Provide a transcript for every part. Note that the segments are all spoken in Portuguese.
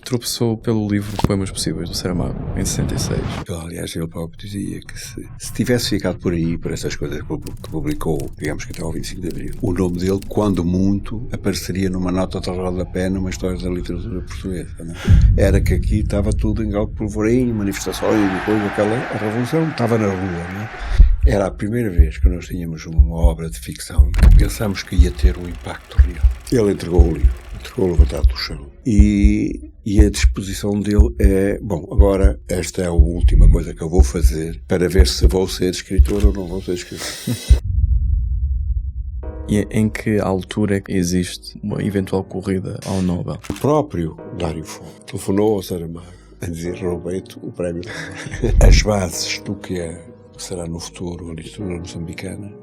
tropeçou pelo livro Poemas Possíveis, do Saramago, em 66. Aliás, ele próprio dizia que se tivesse ficado por aí, por essas coisas que publicou, digamos que até ao 25 de Abril, o nome dele, quando muito, apareceria numa nota de rodapé numa história da literatura portuguesa. Não é? Era que aqui estava tudo em galgo polvorinho, manifestações e coisa, aquela a revolução estava na rua, não é? Era a primeira vez que nós tínhamos uma obra de ficção que pensámos que ia ter um impacto real. Ele entregou o livro, entregou levantado do chão. E a disposição dele é, bom, agora esta é a última coisa que eu vou fazer para ver se vou ser escritor ou não vou ser escritor. E em que altura é que existe uma eventual corrida ao Nobel? O próprio Dário Fo telefonou ao Saramago a dizer: roubei-te o prémio. As bases do que será no futuro a literatura moçambicana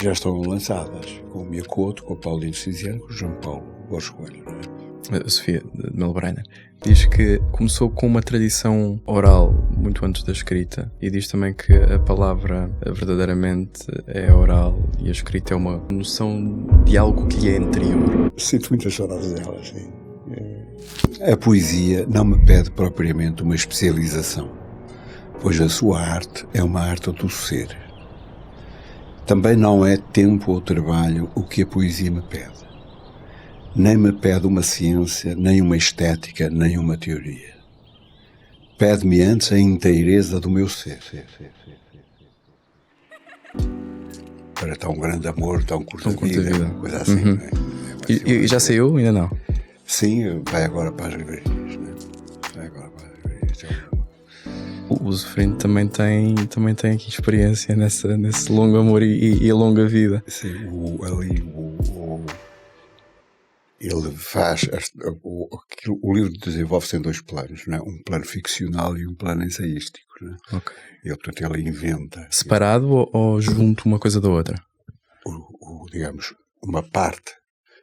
já estão lançadas, com o Miyakoto, com o Paulino Cisiano, com o João Paulo Borges Coelho. A Sofia de Melbrenner diz que começou com uma tradição oral muito antes da escrita, e diz também que a palavra verdadeiramente é oral e a escrita é uma noção de algo que lhe é anterior. Sinto muitas saudades dela, sim. A poesia não me pede propriamente uma especialização, pois a sua arte é uma arte do ser. Também não é tempo ou trabalho o que a poesia me pede. Nem me pede uma ciência, nem uma estética, nem uma teoria. Pede-me antes a inteireza do meu ser. Para tão grande amor, tão curta vida, uma coisa assim. Uhum. E já saiu? Ainda não? Sim, vai agora para as livrarias. Né? Vai agora para as livrarias. O Zefirino também tem aqui experiência nesse longo amor e longa vida. Sim, ele faz o livro desenvolve-se em dois planos, não é? Um plano ficcional e um plano ensaístico, não é? Okay. Portanto, ele inventa separado ou junto uma coisa da outra? Digamos, uma parte,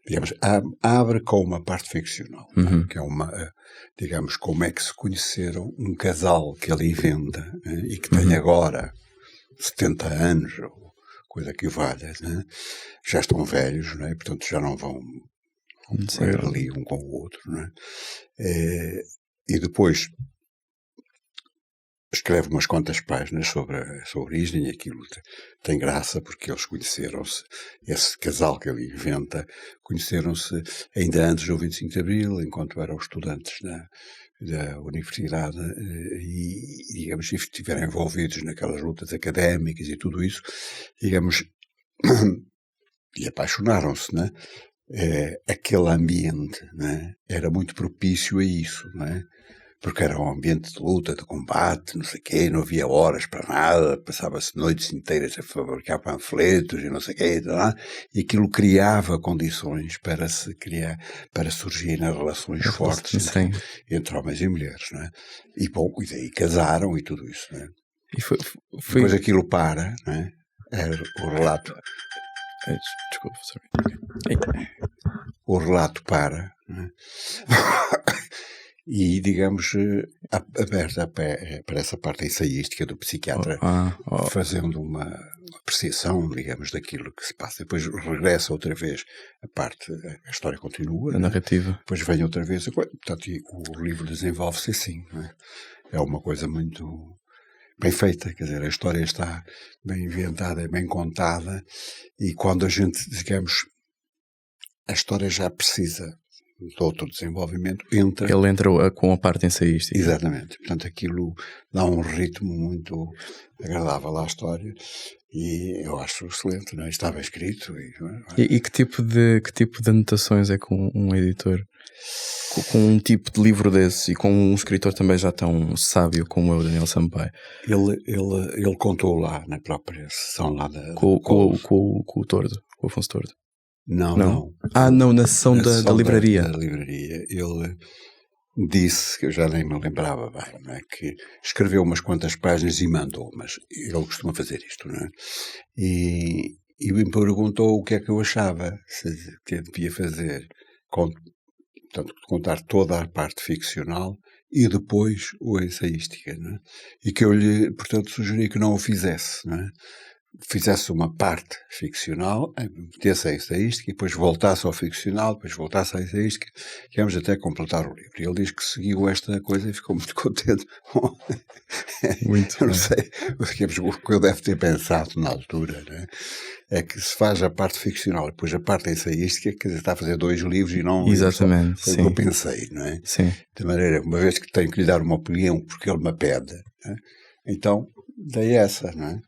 digamos, abre com uma parte ficcional, uhum. Que é digamos, como é que se conheceram um casal que ele inventa, e que tem agora 70 anos, ou coisa que o valha, né? Já estão velhos, não é? Portanto já não vão correr ali um com o outro, não é? E depois escreve umas quantas páginas sobre a sua origem, e aquilo tem graça porque eles conheceram-se, esse casal que ele inventa, conheceram-se ainda antes do 25 de Abril, enquanto eram estudantes da universidade, e digamos, estiveram envolvidos naquelas lutas académicas e tudo isso, digamos, e apaixonaram-se, né? Aquele ambiente, né? Era muito propício a isso, né? Porque era um ambiente de luta, de combate, não sei o quê, não havia horas para nada, passava-se noites inteiras a fabricar panfletos e não sei o quê, e aquilo criava condições para surgirem relações fortes entre homens e mulheres, não é? E bom, e daí casaram e tudo isso, não é? Depois aquilo para, não é? Era o relato. Desculpa, sorry. O relato para, não é? E, digamos, aberta para essa parte ensaística do psiquiatra, fazendo uma apreciação, digamos, daquilo que se passa. Depois regressa outra vez a história continua. A narrativa. Depois vem outra vez. Portanto, o livro desenvolve-se assim, não é? É uma coisa muito bem feita, quer dizer, a história está bem inventada, bem contada, e quando a gente, digamos, a história já precisa de outro desenvolvimento, ele entra com a parte ensaística. Exatamente. Portanto, aquilo dá um ritmo muito agradável à história e eu acho excelente, não é? Estava escrito. E que tipo de anotações é com um editor? Com um tipo de livro desse e com um escritor também já tão sábio como é o Daniel Sampaio? Ele contou lá na própria sessão lá com o Tordo, com o Afonso Tordo. Não. Não, na sessão da livraria. Da livraria. Ele disse, que eu já nem me lembrava bem, não é? Que escreveu umas quantas páginas e mandou, mas ele costuma fazer isto, não é? E me perguntou o que é que eu achava, que eu devia fazer, portanto, contar toda a parte ficcional e depois o ensaística, não é? E que eu lhe, portanto, sugeri que não o fizesse, não é? fizesse uma parte ficcional, metesse a ensaística e depois voltasse ao ficcional, depois voltasse à ensaística, digamos, até completar o livro. E ele diz que seguiu esta coisa e ficou muito contente. Muito Eu não bem. sei, digamos, o que eu devo ter pensado na altura, né? É que se faz a parte ficcional e depois a parte ensaística, quer dizer, está a fazer 2 livros e não um livro só. Exatamente, Foi o que eu pensei, não é? Sim. De maneira, uma vez que tenho que lhe dar uma opinião porque ele me pede, né? Então dei essa, não é?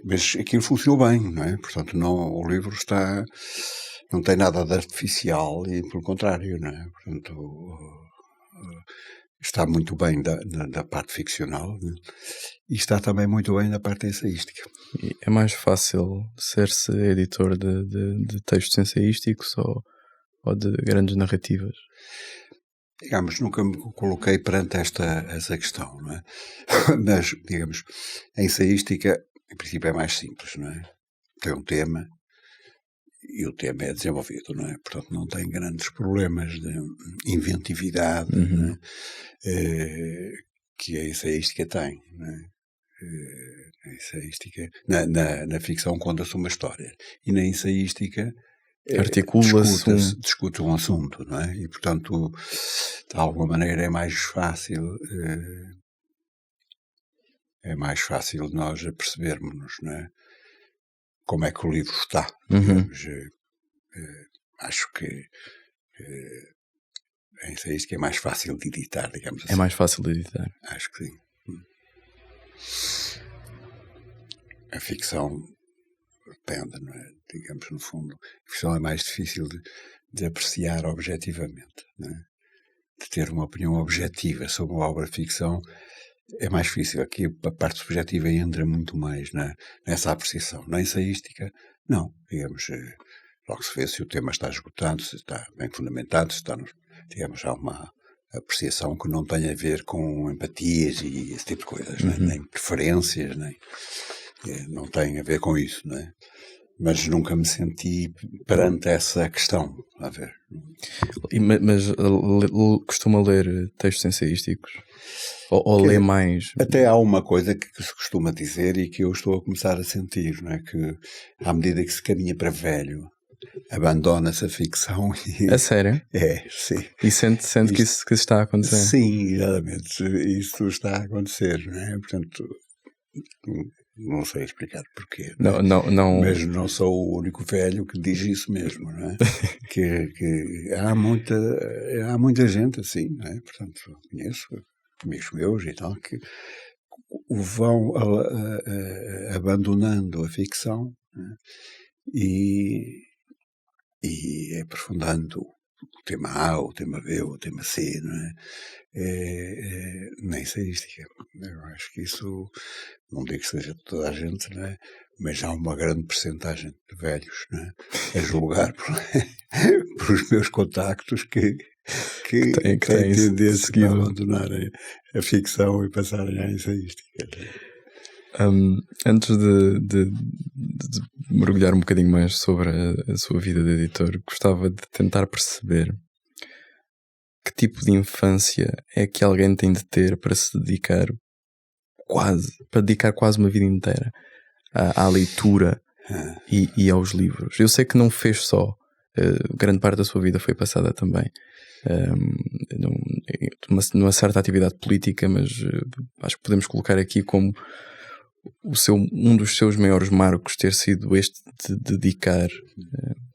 Mas aquilo funcionou bem, não é? Portanto, o livro não tem nada de artificial e, pelo contrário, não é? Portanto, está muito bem da parte ficcional, né? E está também muito bem na parte ensaística. E é mais fácil ser-se editor de textos ensaísticos ou de grandes narrativas? Digamos, nunca me coloquei perante essa questão, não é? Mas, digamos, a ensaística, em princípio, é mais simples, não é? Tem um tema e o tema é desenvolvido, não é? Portanto, não tem grandes problemas de inventividade, não é? Que a ensaística tem, não é? A ensaística, na ficção conta-se uma história e na ensaística discute um assunto, não é? E, portanto, de alguma maneira é mais fácil nós percebermos, não é? Como é que o livro está. Digamos, acho que a ensaística é mais fácil de editar, digamos assim. É mais fácil de editar. Acho que sim. A ficção depende, não é? Digamos, no fundo, a ficção é mais difícil de apreciar objetivamente, não é? De ter uma opinião objetiva sobre uma obra de ficção é mais difícil. Aqui a parte subjetiva entra muito mais nessa apreciação. Na ensaística, não. Digamos, logo se vê se o tema está esgotado, se está bem fundamentado, se está, digamos, há uma apreciação que não tem a ver com empatias e esse tipo de coisas, nem preferências, não tem a ver com isso, não é? Mas nunca me senti perante essa questão, a ver. Mas costuma ler textos ensaísticos? Ou lê mais? Até há uma coisa que se costuma dizer e que eu estou a começar a sentir, não é? Que à medida que se caminha para velho, abandona-se a ficção e... A sério? É, sim. E sente que isso está a acontecer? Sim, exatamente. Isso está a acontecer, não é? Portanto, não sei explicar porquê. Não. Mas não sou o único velho que diz isso mesmo, não é? que há muita gente assim, não é? Portanto, conheço amigos meus e tal, que vão abandonando a ficção, né? E aprofundando o tema A, o tema B, o tema C, não é? Na ensaística. Eu acho que isso, não digo que seja toda a gente, não é? Mas há uma grande percentagem de velhos, não é? A julgar por os meus contactos que têm tendência a abandonar a ficção e passarem à ensaística. Antes de mergulhar um bocadinho mais sobre a sua vida de editor, gostava de tentar perceber que tipo de infância é que alguém tem de ter para se dedicar quase uma vida inteira à leitura e aos livros. Eu sei que não fez só, grande parte da sua vida foi passada também numa certa atividade política, mas acho que podemos colocar aqui como um dos seus maiores marcos ter sido este de dedicar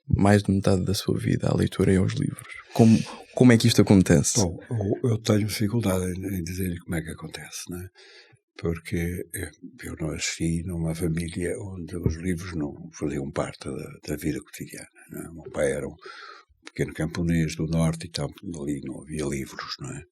mais de metade da sua vida à leitura e aos livros. Como é que isto acontece? Bom, eu tenho dificuldade em dizer como é que acontece, não é? Porque eu nasci numa família onde os livros não faziam parte da vida cotidiana, não é? O meu pai era um pequeno camponês do norte e tal, ali não havia livros, não é?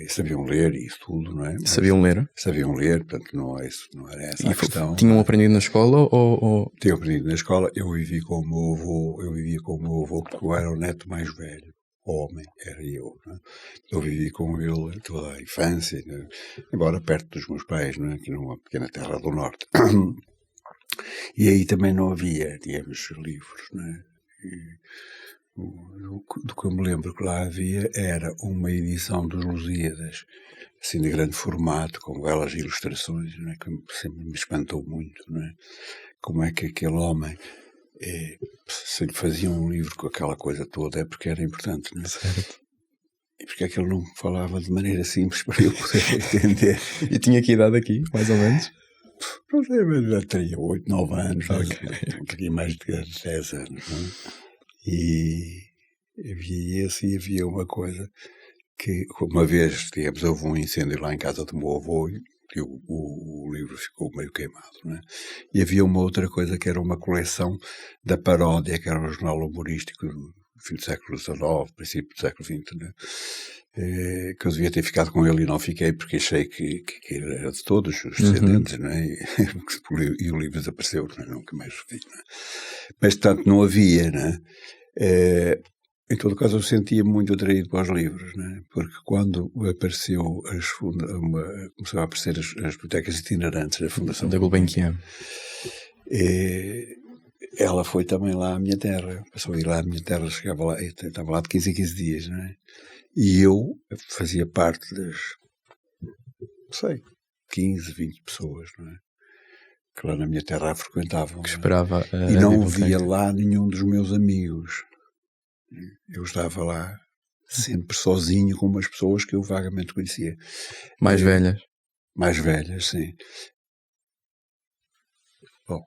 Sabiam ler e isso tudo, não é? Mas sabiam ler? Sabiam ler, portanto não era essa a questão. Tinham aprendido na escola ou... Tinham aprendido na escola. Eu vivia com o meu avô porque eu era o neto mais velho. Homem, era eu, não é? Eu vivi com ele toda a infância, né? Embora perto dos meus pais, não é? Que numa pequena terra do norte. E aí também não havia, digamos, livros, não é? do que eu me lembro que lá havia era uma edição dos Lusíadas, assim de grande formato, com belas ilustrações, não é? Que sempre me espantou muito, não é? Como é que aquele homem, se lhe fazia um livro com aquela coisa toda, é porque era importante, não é? Certo. E porque é que ele não falava de maneira simples para eu poder entender? E tinha que idade aqui, mais ou menos? Não sei, mas já teria 8, 9 anos, Ok. não teria mais de 10 anos, não é? E havia esse e havia uma coisa que, uma vez, digamos, houve um incêndio lá em casa do meu avô e o livro ficou meio queimado, não é? E havia uma outra coisa que era uma coleção da Paródia, que era um jornal humorístico do fim do século XIX, princípio do século XX, né? Que eu devia ter ficado com ele e não fiquei porque achei que era de todos os descendentes, não é? E o livro desapareceu, não é? Nunca mais vi, não é? Mas, tanto não havia, não é? Em todo caso, eu sentia muito atraído para os livros, né? Porque quando apareceu começaram a aparecer as bibliotecas itinerantes da Fundação Da Gulbenkian. Ela foi também lá à minha terra, passou a ir lá à minha terra, chegava lá, estava lá de 15 em 15 dias, não é? E eu fazia parte das, não sei, 15, 20 pessoas, não é? Que lá na minha terra a frequentavam. Que esperava e não via lá nenhum dos meus amigos. Eu estava lá sempre sozinho com umas pessoas que eu vagamente conhecia. Mais velhas? Mais velhas, sim. Bom,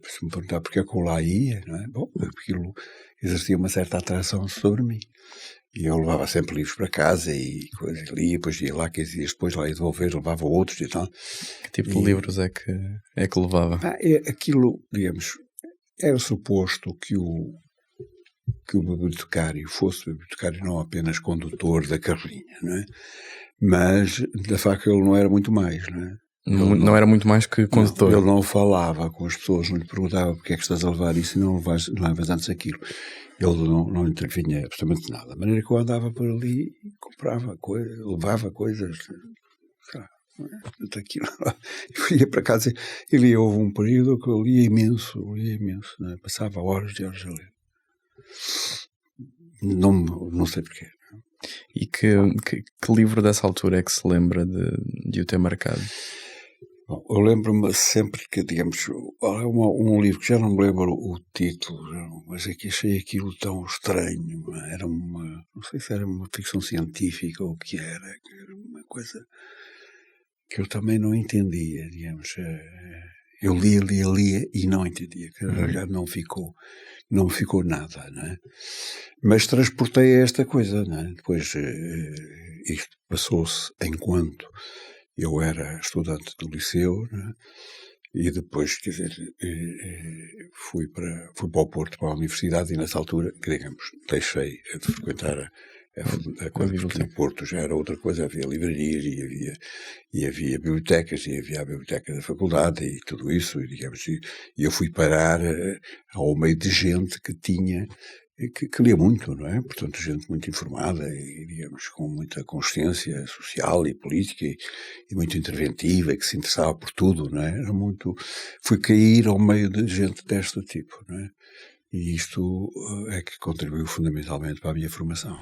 se me perguntar porque é que eu lá ia, não é? Bom, aquilo exercia uma certa atração sobre mim. E eu levava sempre livros para casa e coisas, lia, depois ia lá 15 dias depois lá ia devolver, levava outros e tal. Que tipo de livros é que levava? Aquilo, digamos, era suposto que o bibliotecário fosse bibliotecário não apenas condutor da carrinha, não é? Mas, de facto, ele não era muito mais, não é? Não era muito mais que condutor. Ele não falava com as pessoas, não lhe perguntava porque é que estás a levar isso e não levas antes aquilo. Ele não intervinha absolutamente nada. De maneira que eu andava por ali e comprava coisas, levava coisas, aquilo. Eu ia para casa e lia. Houve um período que eu lia imenso, não é? Passava horas e horas a ler. Não sei porquê. E que livro dessa altura é que se lembra de o ter marcado? Bom, eu lembro-me sempre que, digamos, um livro que já não me lembro o título, mas é que achei aquilo tão estranho. Era não sei se era uma ficção científica ou o que era uma coisa que eu também não entendia, digamos. Eu lia e não entendia, que na realidade não ficou nada, não é? Mas transportei esta coisa, não é? Depois isto passou-se enquanto eu era estudante do liceu, não é? E depois, quer dizer, fui para o Porto, para a universidade, e nessa altura, digamos, deixei de frequentar a coisa, porque no Porto já era outra coisa, havia livrarias e havia bibliotecas, e havia a biblioteca da faculdade e tudo isso, e, digamos, e eu fui parar ao meio de gente que tinha, que lia muito, não é? Portanto, gente muito informada e, digamos, com muita consciência social e política e muito interventiva e que se interessava por tudo, não é? Fui cair ao meio de gente deste tipo, não é? E isto é que contribuiu fundamentalmente para a minha formação.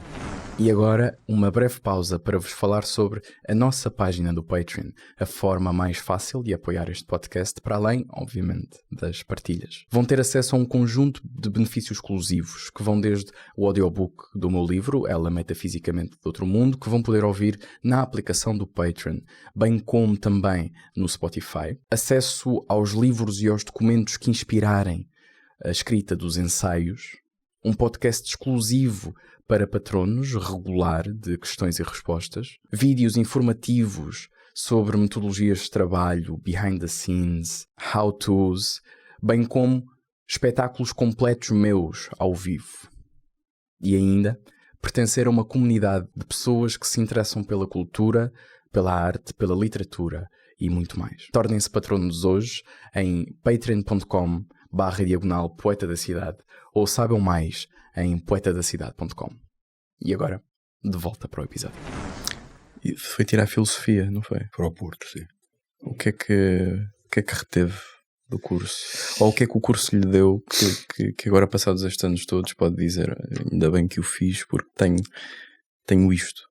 E agora, uma breve pausa para vos falar sobre a nossa página do Patreon, a forma mais fácil de apoiar este podcast, para além, obviamente, das partilhas. Vão ter acesso a um conjunto de benefícios exclusivos, que vão desde o audiobook do meu livro, Ela Metafisicamente de Outro Mundo, que vão poder ouvir na aplicação do Patreon, bem como também no Spotify. Acesso aos livros e aos documentos que inspirarem a escrita dos ensaios, um podcast exclusivo para patronos regular de questões e respostas, vídeos informativos sobre metodologias de trabalho, behind the scenes, how-tos, bem como espetáculos completos meus ao vivo. E ainda, pertencer a uma comunidade de pessoas que se interessam pela cultura, pela arte, pela literatura e muito mais. Tornem-se patronos hoje em patreon.com/Poeta da Cidade ou saibam mais em poetadacidade.com. E agora, de volta para o episódio. E foi tirar filosofia, não foi? Para o Porto, sim. O que é que reteve do curso? Ou o que é que o curso lhe deu que agora, passados estes anos todos, pode dizer ainda bem que o fiz porque tenho isto?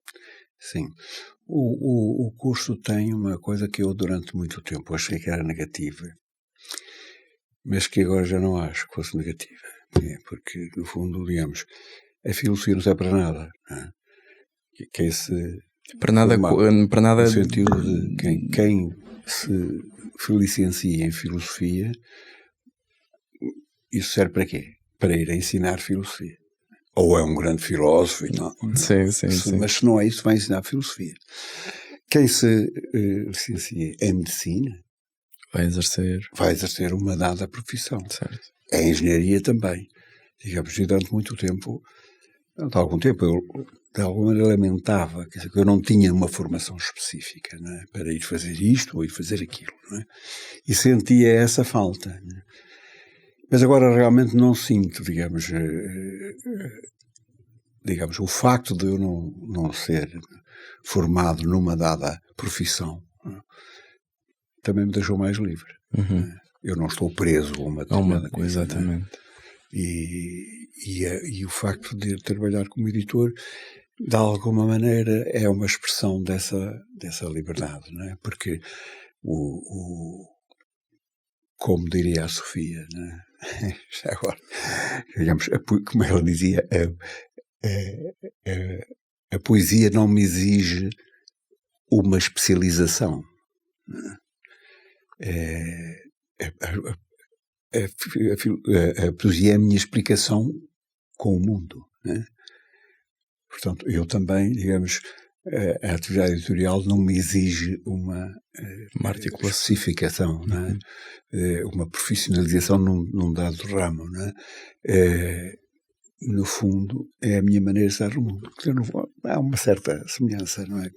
Sim. O curso tem uma coisa que eu durante muito tempo achei que era negativa, mas que agora já não acho que fosse negativa. Porque, no fundo, digamos, a filosofia não serve para nada. Não é? Que é esse... Para nada... No sentido de quem se licencia em filosofia, isso serve para quê? Para ir a ensinar filosofia. Ou é um grande filósofo e não. Sim. Mas se não é isso, vai ensinar filosofia. Quem se licencia em medicina vai exercer uma dada profissão. Certo. A engenharia também. Digamos, e durante muito tempo, de algum tempo, eu de alguma maneira lamentava, quer dizer, que eu não tinha uma formação específica, não é? Para ir fazer isto ou ir fazer aquilo, não é? E sentia essa falta, não é? Mas agora realmente não sinto, digamos, o facto de eu não ser formado numa dada profissão, não é? Também me deixou mais livre. Uhum. Não é? Eu não estou preso a uma determinada coisa. Exatamente. E o facto de trabalhar como editor, de alguma maneira, é uma expressão dessa liberdade, não é? Porque como diria a Sofia, não é? Já agora, digamos, como ela dizia, a poesia não me exige uma especialização. Não é? A poesia é a minha explicação com o mundo, né? Portanto, eu também, digamos, a atividade editorial não me exige uma especificação, né? Uma profissionalização num dado ramo, né? No fundo, é a minha maneira de estar no mundo. Há uma certa semelhança, não é?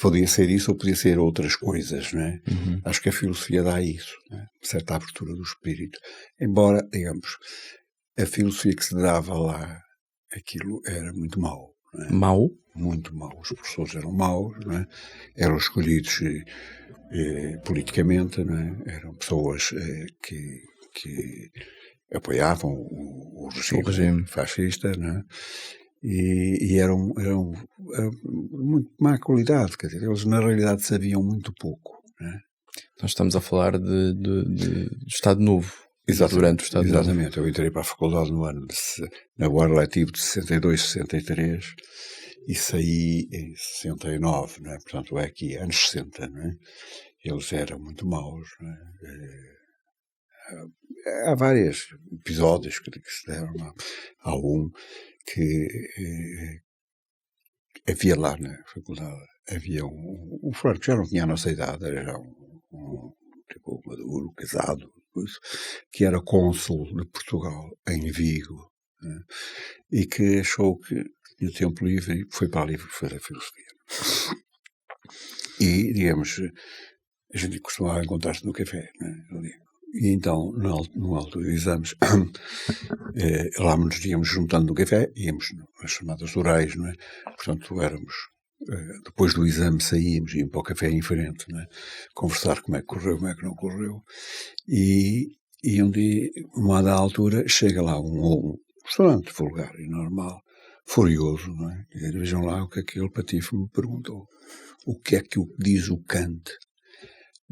Podia ser isso ou podia ser outras coisas, não é? Uhum. Acho que a filosofia dá isso, não é? Certa abertura do espírito. Embora, digamos, a filosofia que se dava lá, aquilo era muito mau. Não é? Mau? Muito mau. Os professores eram maus, não é? Eram escolhidos politicamente, não é? Eram pessoas que apoiavam o regime fascista, não é? E eram muito má qualidade, quer dizer, eles na realidade sabiam muito pouco, não é? Nós estamos a falar de Estado Novo. Exatamente, durante o Estado Novo. Exatamente, eu entrei para a faculdade no ano letivo de 62, 63 e saí em 69, não é? Portanto é aqui, anos 60, não é? Eles eram muito maus, não é? Há vários episódios que se deram. Há um que havia lá na faculdade, havia um fulano que já não tinha a nossa idade, era já um tipo maduro, casado, que era cônsul de Portugal em Vigo, né? E que achou que tinha tempo livre e foi para ali fazer filosofia. E, digamos, a gente costumava encontrar-se no café, né, ali. E então, no alto de exames, lá nos íamos juntando no café, íamos às chamadas orais, não é? Portanto, éramos, depois do exame saíamos, íamos para o café em frente, não é? Conversar como é que correu, como é que não correu. E um dia, uma da altura, chega lá um restaurante vulgar e normal, furioso, não é? E vejam lá o que aquele patife me perguntou. O que é que diz o Kant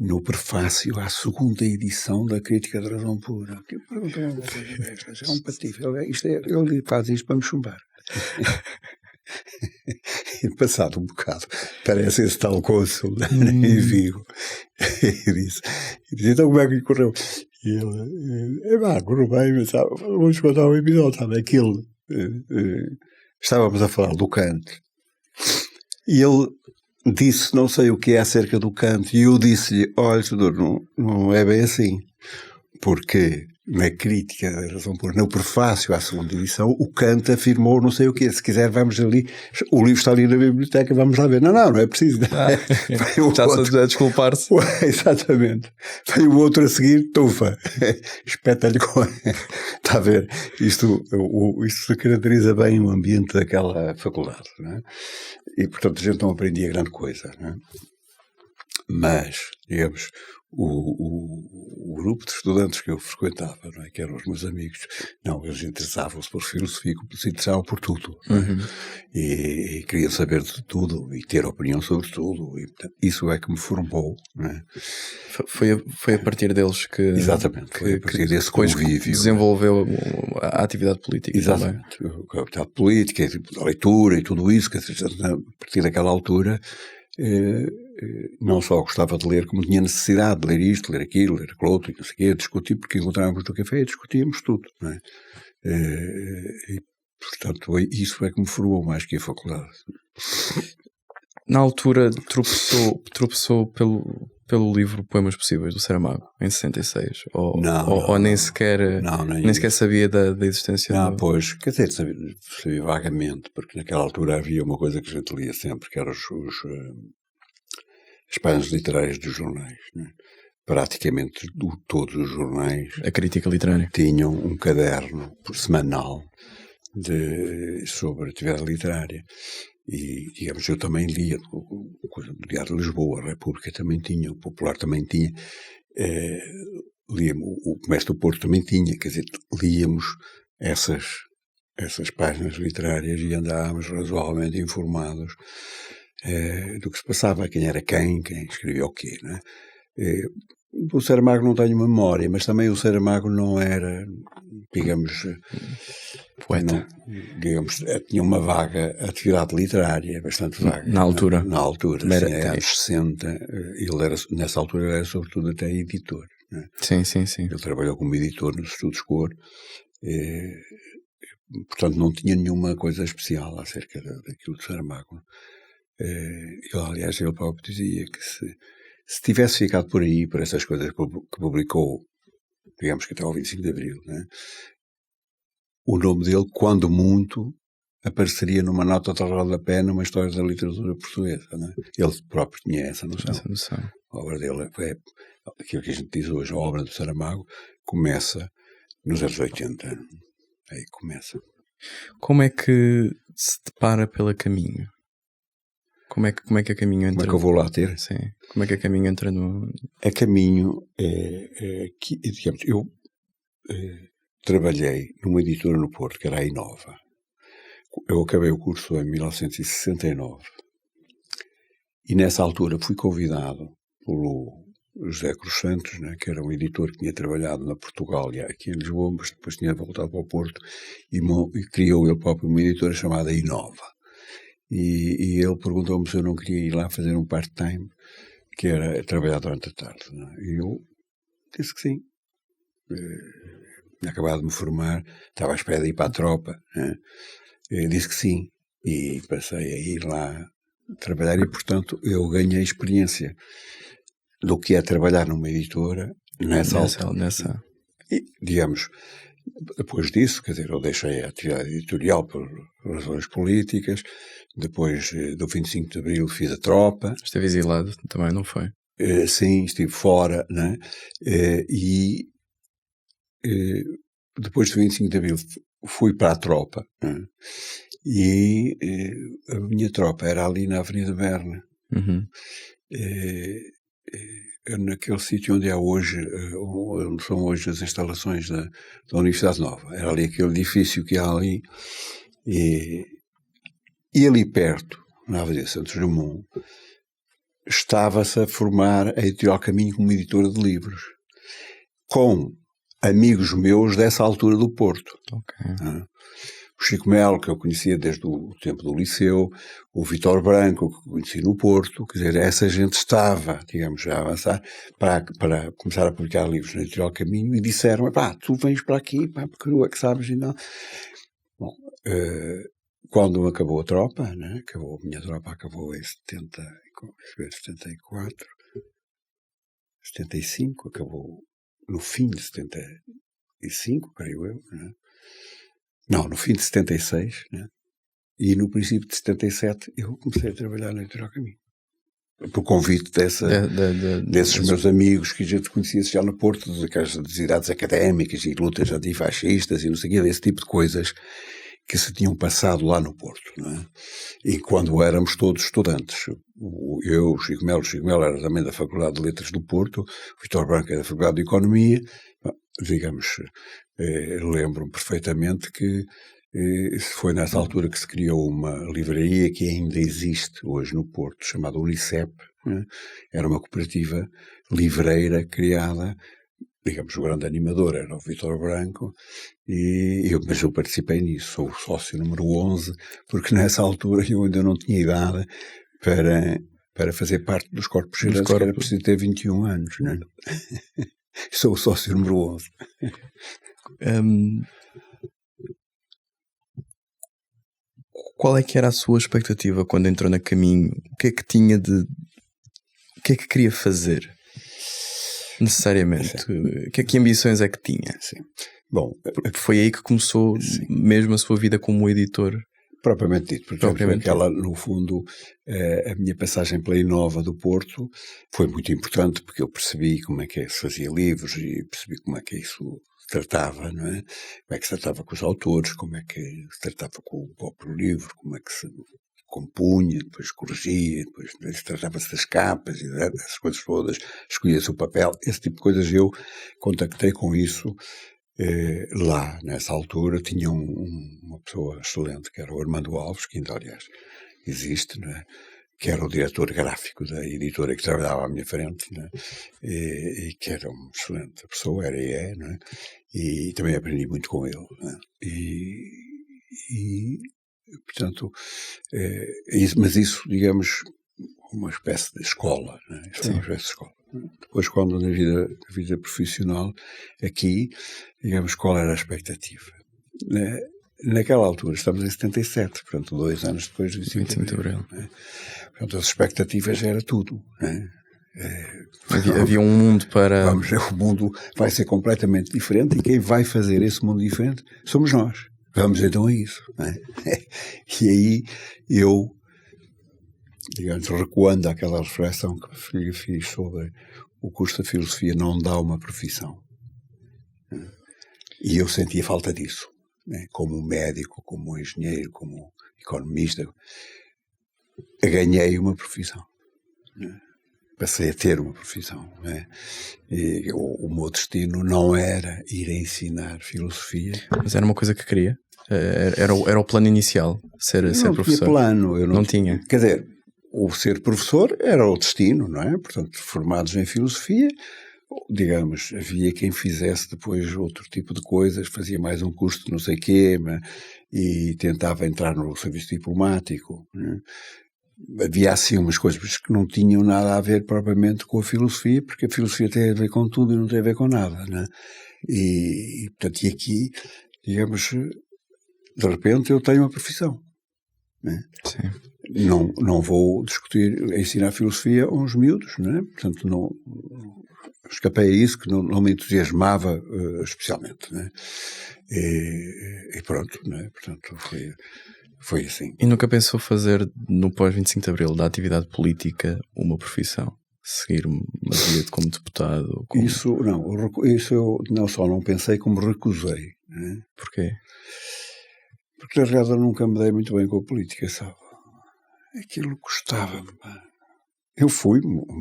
no prefácio à segunda edição da Crítica da Razão Pura? Que pergunta uma coisa destas? É um patife. Ele faz isto para me chumbar. E passado um bocado, parece esse tal cônsul em Vigo. E disse, então como é que lhe correu? E ele, correu bem, mas vamos contar um episódio, sabe? Aquilo, estávamos a falar do Kant, e ele disse não sei o que é acerca do Kant, e eu disse-lhe, olha, Teodoro, não é bem assim, porque na Crítica da Razão Pura, no prefácio à segunda edição, o Kant afirmou não sei o quê, se quiser vamos ali, o livro está ali na biblioteca, vamos lá ver. Não é preciso. Já a desculpar-se. Exatamente. Veio o outro a seguir, tufa, espeta-lhe com... Está a ver? Isto caracteriza bem o ambiente daquela faculdade, não é? E, portanto, a gente não aprendia grande coisa, não é? Mas, digamos, o grupo de estudantes que eu frequentava, não é, que eram os meus amigos, não, eles interessavam-se por filosofia, se interessavam por tudo, não é? E queriam saber de tudo e ter opinião sobre tudo. E, portanto, isso é que me formou, não é? Foi a partir deles que... Exatamente, foi a partir desse convívio. Desenvolveu a atividade política. Exatamente, também. A atividade política, a leitura e tudo isso, que a partir daquela altura... não só gostava de ler, como tinha necessidade de ler isto, ler aquilo, ler aquilo outro, não sei o quê, discutir, porque encontrávamos no café e discutíamos tudo, não é? E, portanto, isso é que me formou mais que a faculdade. Na altura, tropeçou pelo livro Poemas Possíveis, do Saramago, em 66? Ou nem sequer sabia da existência? Pois, quer dizer, sabia vagamente, porque naquela altura havia uma coisa que a gente lia sempre, que eram as páginas literárias dos jornais, né? Praticamente todos os jornais, a crítica literária, tinham um caderno semanal sobre atividade literária. E, digamos, eu também lia o Diário de Lisboa, a República também tinha, o Popular também tinha, líamos, o Comércio do Porto também tinha, quer dizer, líamos essas páginas literárias e andávamos razoavelmente informados do que se passava, quem era quem escrevia o quê, né? Do Saramago não tenho memória, mas também o Saramago não era, digamos, poeta. Tinha uma vaga atividade literária, bastante vaga. Na altura. Na altura, sim, anos 60, nessa altura ele era sobretudo até editor. Né? Sim. Ele trabalhou como editor nos Estudos Cor, portanto não tinha nenhuma coisa especial acerca daquilo de Saramago. Aliás, ele próprio dizia que se tivesse ficado por aí, por essas coisas que publicou, digamos que até ao 25 de Abril, né, o nome dele, quando muito, apareceria numa nota de rodapé numa história da literatura portuguesa. Né? Ele próprio tinha essa noção. A obra dele é aquilo que a gente diz hoje, a obra do Saramago começa nos anos 80. Aí começa. Como é que se depara pela Caminho? Como é que a Caminho entra? Como é que eu vou lá ter? Sim. Como é que a Caminho entra no... A Caminho que, digamos, eu trabalhei numa editora no Porto, que era a Inova. Eu acabei o curso em 1969. E nessa altura fui convidado pelo José Cruz Santos, né, que era um editor que tinha trabalhado na Portugália, aqui em Lisboa, mas depois tinha voltado para o Porto e criou ele próprio uma editora chamada Inova. E ele perguntou-me se eu não queria ir lá fazer um part-time, que era trabalhar durante a tarde. Né? E eu disse que sim. Tinha acabado de me formar, estava à espera de ir para a tropa. Né? Eu disse que sim. E passei a ir lá trabalhar e, portanto, eu ganhei experiência do que é trabalhar numa editora nessa altura. E, digamos, depois disso, quer dizer, eu deixei a atividade editorial por razões políticas. Depois do 25 de Abril fiz a tropa. Esteve exilado também, não foi? Sim, estive fora, né? Depois do 25 de Abril fui para a tropa, né? E a minha tropa era ali na Avenida Berna. Naquele sítio onde há hoje, onde são hoje as instalações da Universidade Nova. Era ali aquele edifício que há ali. E ali perto, na Avenida Santos Dumont, estava-se a formar a Editorial Caminho como editora de livros, com amigos meus dessa altura do Porto. Okay. O Chico Melo, que eu conhecia desde o tempo do liceu, o Vítor Branco, que eu conheci no Porto, quer dizer, essa gente estava, digamos, já a avançar para começar a publicar livros na Editorial Caminho e disseram, tu vens para aqui, porque tu é que sabes e não. Bom, quando acabou a tropa, né? A minha tropa acabou em 74, 75, acabou no fim de 75, creio eu, né? Não, no fim de 76, né? E no princípio de 77 eu comecei a trabalhar na Editorial Caminho. Por convite desses meus amigos que a gente conhecia já no Porto, das idades académicas e lutas antifascistas e não sei o quê, desse tipo de coisas que se tinham passado lá no Porto, não é? E quando éramos todos estudantes, eu, o Chico Melo era também da Faculdade de Letras do Porto, o Vítor Branco é da Faculdade de Economia, digamos, lembro-me perfeitamente que foi nessa altura que se criou uma livraria que ainda existe hoje no Porto, chamada Unicep, né? Era uma cooperativa livreira criada, digamos, o grande animador era o Vítor Branco, mas eu participei nisso, sou o sócio número 11, porque nessa altura eu ainda não tinha idade para fazer parte dos corpos gerantes, que era preciso ter 21 anos, né? Sou o sócio número 11. Qual é que era a sua expectativa quando entrou na Caminho? O que é que tinha de... O que é que queria fazer? Necessariamente. Sim. Que ambições é que tinha? Sim. Bom, porque foi aí que começou, sim, mesmo a sua vida como editor. Propriamente dito, porque aquela, no fundo, a minha passagem pela Inova do Porto foi muito importante, porque eu percebi como é que se fazia livros e percebi como é que isso se tratava, não é? Como é que se tratava com os autores, como é que se tratava com o próprio livro, como é que se compunha, depois corrigia, depois tratava-se das capas e dessas coisas todas, escolhia-se o papel, esse tipo de coisas. Eu contactei com isso lá, nessa altura. Tinha uma pessoa excelente, que era o Armando Alves, que ainda, aliás, existe, não é? Que era o diretor gráfico da editora que trabalhava à minha frente, não é? E que era uma excelente pessoa, era e é, não é? E também aprendi muito com ele, não é? Portanto, mas isso, digamos, uma espécie de escola, não é? Isso é uma espécie de escola. Depois, quando na vida profissional, aqui, digamos, qual era a expectativa? Naquela altura, estamos em 77, portanto, 2 anos depois do 25 de Abril. Né? Portanto, as expectativas era tudo. Né? Havia um mundo para... O mundo vai ser completamente diferente e quem vai fazer esse mundo diferente somos nós. Vamos então a isso. Né? E aí eu, digamos, recuando àquela reflexão que fiz sobre o curso da filosofia não dá uma profissão. E eu sentia falta disso. Né? Como médico, como engenheiro, como economista, ganhei uma profissão. Né? Passei a ter uma profissão. Né? E o meu destino não era ir a ensinar filosofia. Mas era uma coisa que queria? Era o plano inicial, ser professor? Não tinha plano. Eu não tinha? Quer dizer, o ser professor era o destino, não é? Portanto, formados em filosofia, digamos, havia quem fizesse depois outro tipo de coisas, fazia mais um curso de não sei quê, e tentava entrar no serviço diplomático. Né? Havia assim umas coisas que não tinham nada a ver propriamente com a filosofia, porque a filosofia tem a ver com tudo e não tem a ver com nada. Né? Portanto, e aqui, digamos, de repente eu tenho uma profissão. Né? Sim. Não vou discutir, ensinar filosofia a uns miúdos, né? Portanto, não escapei a isso, que não me entusiasmava especialmente, né? E pronto, né? Portanto, foi assim. E nunca pensou fazer, no pós-25 de Abril, da atividade política uma profissão? Seguir uma vida como deputado? Isso eu não só não pensei, como recusei. Né? Porquê? Porque, na realidade, eu nunca me dei muito bem com a política, sabe? Aquilo custava-me. Eu fui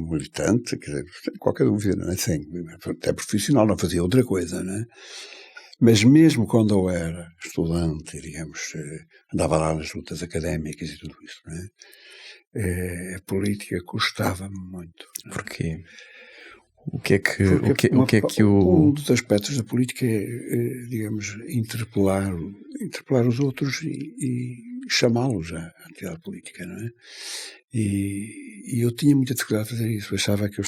militante, quer dizer, qualquer dúvida, não é? Sim, até profissional, não fazia outra coisa, não é? Mas mesmo quando eu era estudante, digamos, andava lá nas lutas académicas e tudo isso, não é? A política custava-me muito. Porquê? O que é que Um dos aspectos da política é, digamos, interpelar os outros e chamá-los à atividade política, não é? E eu tinha muita dificuldade de fazer isso. Achava que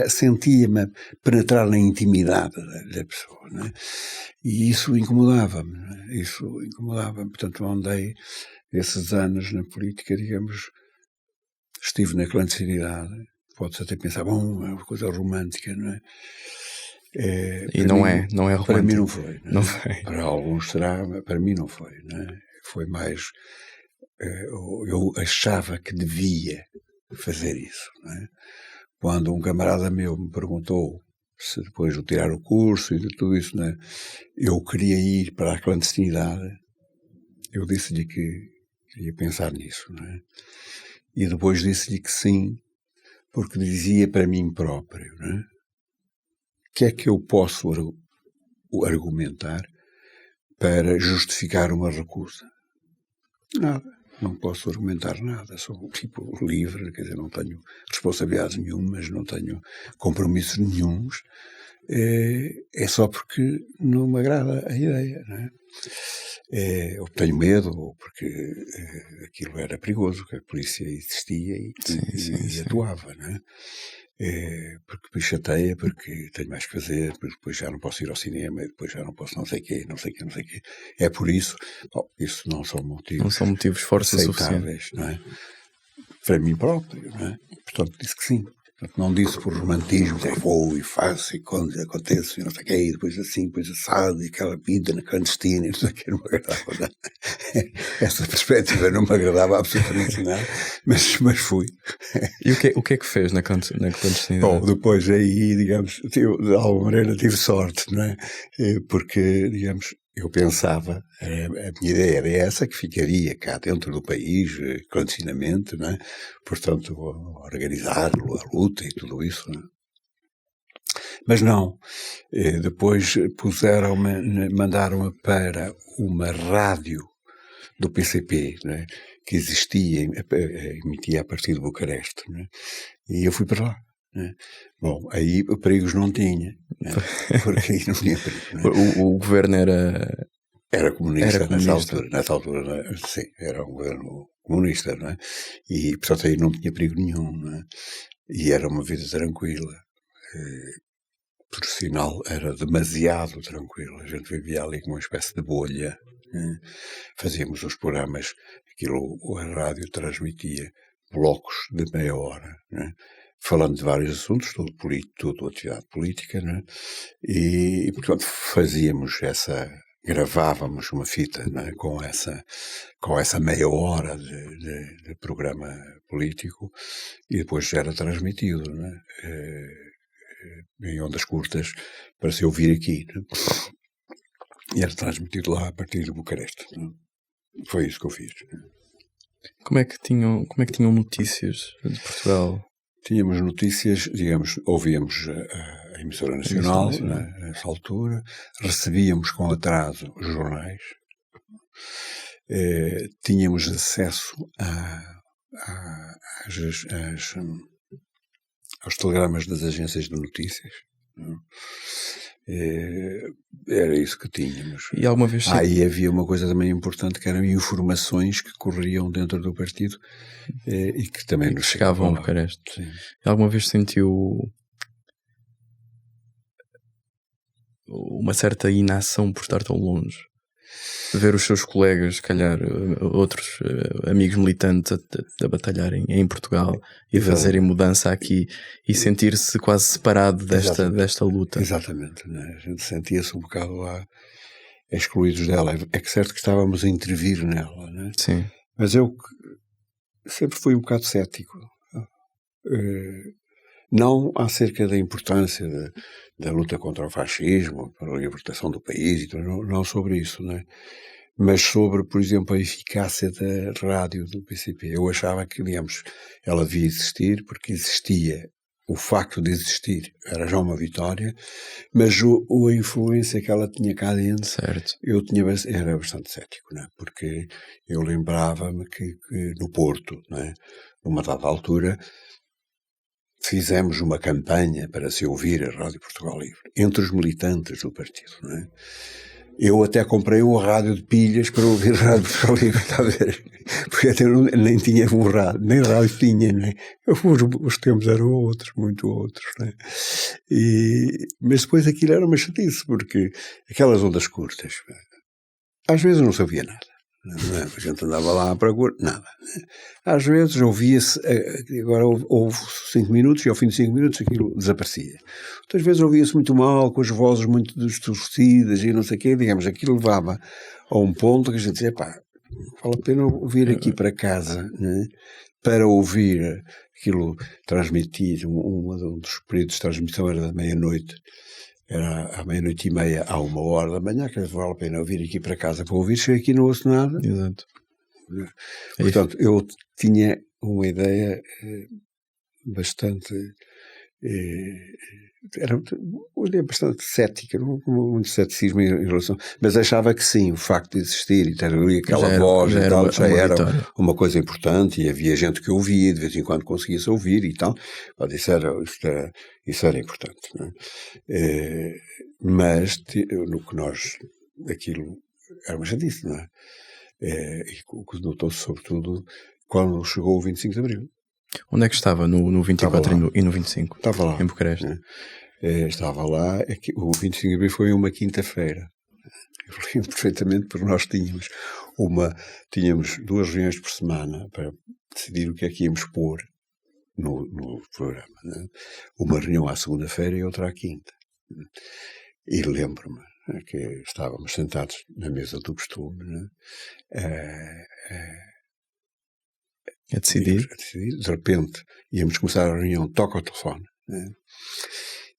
sentia-me penetrar na intimidade da pessoa, não é? E isso incomodava-me, não é? Isso incomodava-me. Portanto, andei esses anos na política, digamos, estive na clandestinidade. Pode-se até pensar, bom, é uma coisa romântica, não é? E não é romântico. Para mim não foi. Não é? Não foi. Para alguns será, mas para mim não foi. Não é? Foi mais... eu achava que devia fazer isso. Não é? Quando um camarada meu me perguntou se depois de tirar o curso e de tudo isso, não é? Eu queria ir para a clandestinidade, eu disse-lhe que ia pensar nisso, não é? E depois disse-lhe que sim, porque dizia para mim próprio, não é? O que é que eu posso argumentar para justificar uma recusa? Nada. Não posso argumentar nada. Sou um tipo livre, quer dizer, não tenho responsabilidades nenhumas, não tenho compromissos nenhuns. É só porque não me agrada a ideia, não é? Ou tenho medo, ou porque aquilo era perigoso, que a polícia existia e atuava, não é? Porque me chateia, porque tenho mais que fazer, porque depois já não posso ir ao cinema, depois já não posso não sei o quê. É por isso, isso não são motivos fortes aceitáveis, não é? Para mim próprio, não é? Portanto, disse que sim. Portanto, não disse por romantismo, vou e faço, e quando acontece, e não sei o quê, e depois assim, depois assado, e aquela vida na clandestina, e não sei o quê, não me agradava, não é? Essa perspectiva não me agradava absolutamente nada, mas fui. E o que é que fez na clandestinidade? Bom, depois aí, digamos, de alguma maneira tive sorte, não é? Porque, digamos, eu pensava, a minha ideia era essa, que ficaria cá dentro do país, clandestinamente, não é? Portanto, organizar a luta e tudo isso, não é? Mas não. Depois mandaram-me para uma rádio do PCP, não é? Que existia, emitia a partir de Bucareste, não é? E eu fui para lá. Né? Bom, aí perigos não tinha, né? Porque aí não tinha perigo. Né? O governo era comunista nessa altura, sim, era um governo comunista, não é? E portanto aí não tinha perigo nenhum, não é? E era uma vida tranquila, por sinal era demasiado tranquila. A gente vivia ali como uma espécie de bolha, né? Fazíamos os programas, a rádio transmitia blocos de meia hora, né? Falando de vários assuntos, tudo atividade política, né? E portanto, gravávamos uma fita, né? com essa meia hora de programa político, e depois era transmitido, né? Em ondas curtas, para se ouvir aqui, né? E era transmitido lá a partir de Bucareste, né? Foi isso que eu fiz. Como é que tinham notícias de Portugal? Tínhamos notícias, digamos, ouvíamos a emissora nacional, nessa altura, recebíamos com atraso os jornais, tínhamos acesso aos telegramas das agências de notícias. Era isso que tínhamos. E alguma vez aí havia uma coisa também importante, que eram informações que corriam dentro do partido e que também nos chegavam a Bucareste. Sim. E alguma vez sentiu uma certa inação por estar tão longe? Ver os seus colegas, se calhar outros amigos militantes a batalharem em Portugal e fazerem mudança aqui e sentir-se quase separado desta luta. Exatamente, né? A gente sentia-se um bocado lá excluídos dela. É que certo que estávamos a intervir nela, né? Sim. Mas eu sempre fui um bocado cético. Não acerca da importância da luta contra o fascismo, para a libertação do país, não sobre isso, né? Mas sobre, por exemplo, a eficácia da rádio do PCP. Eu achava que, digamos, ela devia existir, porque existia, o facto de existir era já uma vitória, mas a influência que ela tinha cá dentro, certo, era bastante cético, né? Porque eu lembrava-me que no Porto, né, numa dada altura, fizemos uma campanha para se ouvir a Rádio Portugal Livre, entre os militantes do partido, não é? Eu até comprei um rádio de pilhas para ouvir a Rádio Portugal Livre, está a ver? Porque até nem tinha um rádio, nem rádio tinha, não é? Os tempos eram outros, muito outros, não é? Mas depois aquilo era uma chatice, porque aquelas ondas curtas, às vezes não se ouvia nada. Não é? A gente andava lá à procura, nada. Às vezes ouvia-se, agora houve 5 minutos e ao fim de 5 minutos aquilo desaparecia. Outras vezes ouvia-se muito mal, com as vozes muito distorcidas e não sei o quê, digamos, aquilo levava a um ponto que a gente dizia, vale a pena ouvir aqui para casa, né? Para ouvir aquilo transmitir, um dos períodos de transmissão era da meia-noite, era à 00:30, à 1h da manhã, que vale a pena eu vir aqui para casa para ouvir, cheguei aqui e não ouço nada. Exato. Portanto, eu tinha uma ideia bastante... era uma ideia bastante cética, muito ceticismo em relação... Mas achava que sim, o facto de existir e ter ali aquela voz e tal, já era uma coisa importante, e havia gente que ouvia, de vez em quando conseguia-se ouvir e tal. Isso era importante, não é? Mas no que nós... Aquilo era uma chatice, não é? E o que notou-se sobretudo quando chegou o 25 de Abril. Onde é que estava? No 24 e no 25? Estava lá. Em Bucareste? Estava lá. O 25 de Abril foi uma quinta-feira. Eu lembro perfeitamente, porque nós tínhamos 2 reuniões por semana para decidir o que é que íamos pôr no programa, né? Uma reunião à segunda-feira e outra à quinta. E lembro-me que estávamos sentados na mesa do costume, né? A decidir. De repente íamos começar a reunião, toca o telefone, né?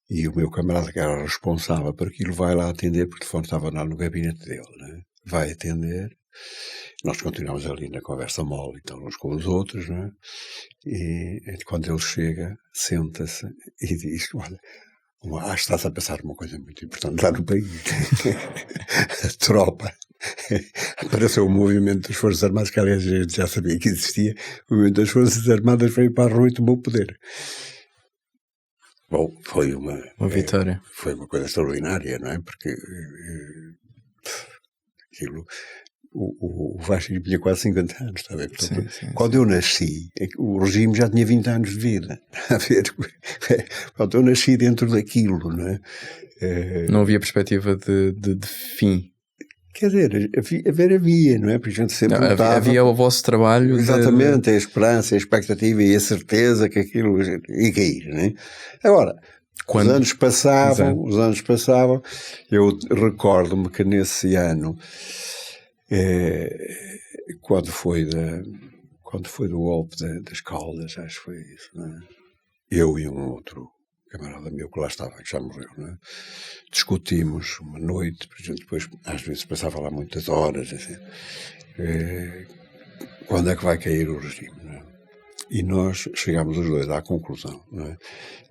E o meu camarada, que era responsável por aquilo, vai lá atender, porque o telefone estava lá no gabinete dele, né? Vai atender, nós continuamos ali na conversa mole, então uns com os outros, né? E quando ele chega, senta-se e diz: olha, acho que estás a passar uma coisa muito importante lá no país. A tropa. Apareceu o movimento das Forças Armadas, que aliás a gente já sabia que existia. O movimento das Forças Armadas veio para a rua e tomou o poder. Bom, foi uma vitória. Foi uma coisa extraordinária, não é? Porque aquilo... O fascismo tinha quase 50 anos, está a ver? Portanto, quando eu nasci, o regime já tinha 20 anos de vida. Está a ver? Quando eu nasci dentro daquilo, não é? Não havia perspectiva de fim. Quer dizer, havia, não é? Porque a gente sempre lutava. Havia o vosso trabalho. Exatamente, a esperança, a expectativa e a certeza que aquilo ia cair, não é? Agora, os anos passavam, eu recordo-me que nesse ano, quando foi do golpe das Caldas, acho que foi isso, não é? Eu e um outro camarada meu que lá estava, que já morreu, não é? Discutimos uma noite, por exemplo, depois às vezes passava lá muitas horas, assim, quando é que vai cair o regime, não é? E nós chegámos os dois à conclusão, não é?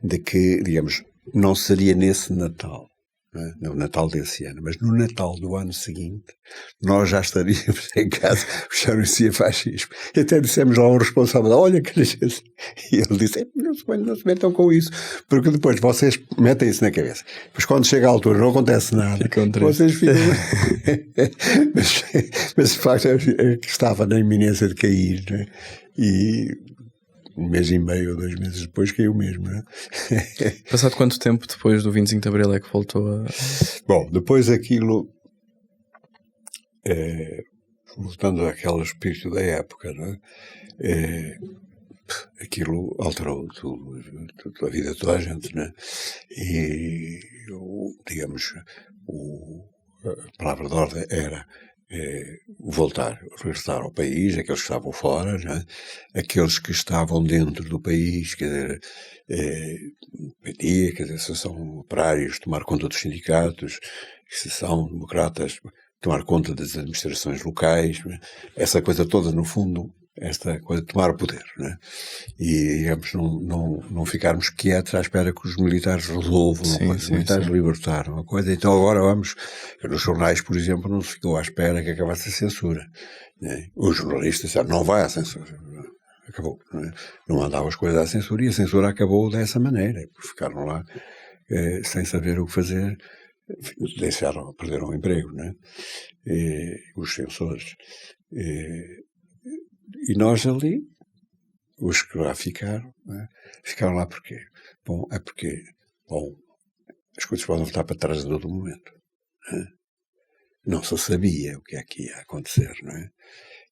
De que, digamos, não seria nesse Natal, não é? No Natal desse ano, mas no Natal do ano seguinte, nós já estaríamos em casa, já não existia fascismo. E até dissemos lá ao responsável: olha que gente. E ele disse: não se metam com isso, porque depois vocês metem isso na cabeça. Pois quando chega a altura não acontece nada. Vocês ficam... mas de facto é que estava na iminência de cair, não é? E 1 mês e meio ou 2 meses depois caiu mesmo, não é? Passado quanto tempo depois do 25 de Abril é que voltou a... Bom, depois aquilo, voltando àquele espírito da época, não é? Aquilo alterou tudo, a vida de toda a gente, não é? E, digamos, a palavra de ordem era regressar ao país, aqueles que estavam fora, não é? Aqueles que estavam dentro do país, quer dizer, PT, quer dizer, Associação Operários, tomar conta dos sindicatos, Associação Democratas, tomar conta das administrações locais, não é? Essa coisa toda, no fundo, esta coisa de tomar o poder, não é? E, digamos, não ficarmos quietos à espera que os militares resolvam uma coisa. Os militares libertaram a coisa, então agora vamos... Nos jornais, por exemplo, não se ficou à espera que acabasse a censura, não é? Os jornalistas disseram: não vai à censura. Acabou, não é? Não mandavam as coisas à censura, e a censura acabou dessa maneira, porque ficaram lá sem saber o que fazer, perderam o emprego, não é? Os censores. E nós ali, os que lá ficaram, né? Ficaram lá porquê? Bom, é porque, as coisas podem voltar para trás a todo momento, né? Não se sabia o que é que ia acontecer, não é?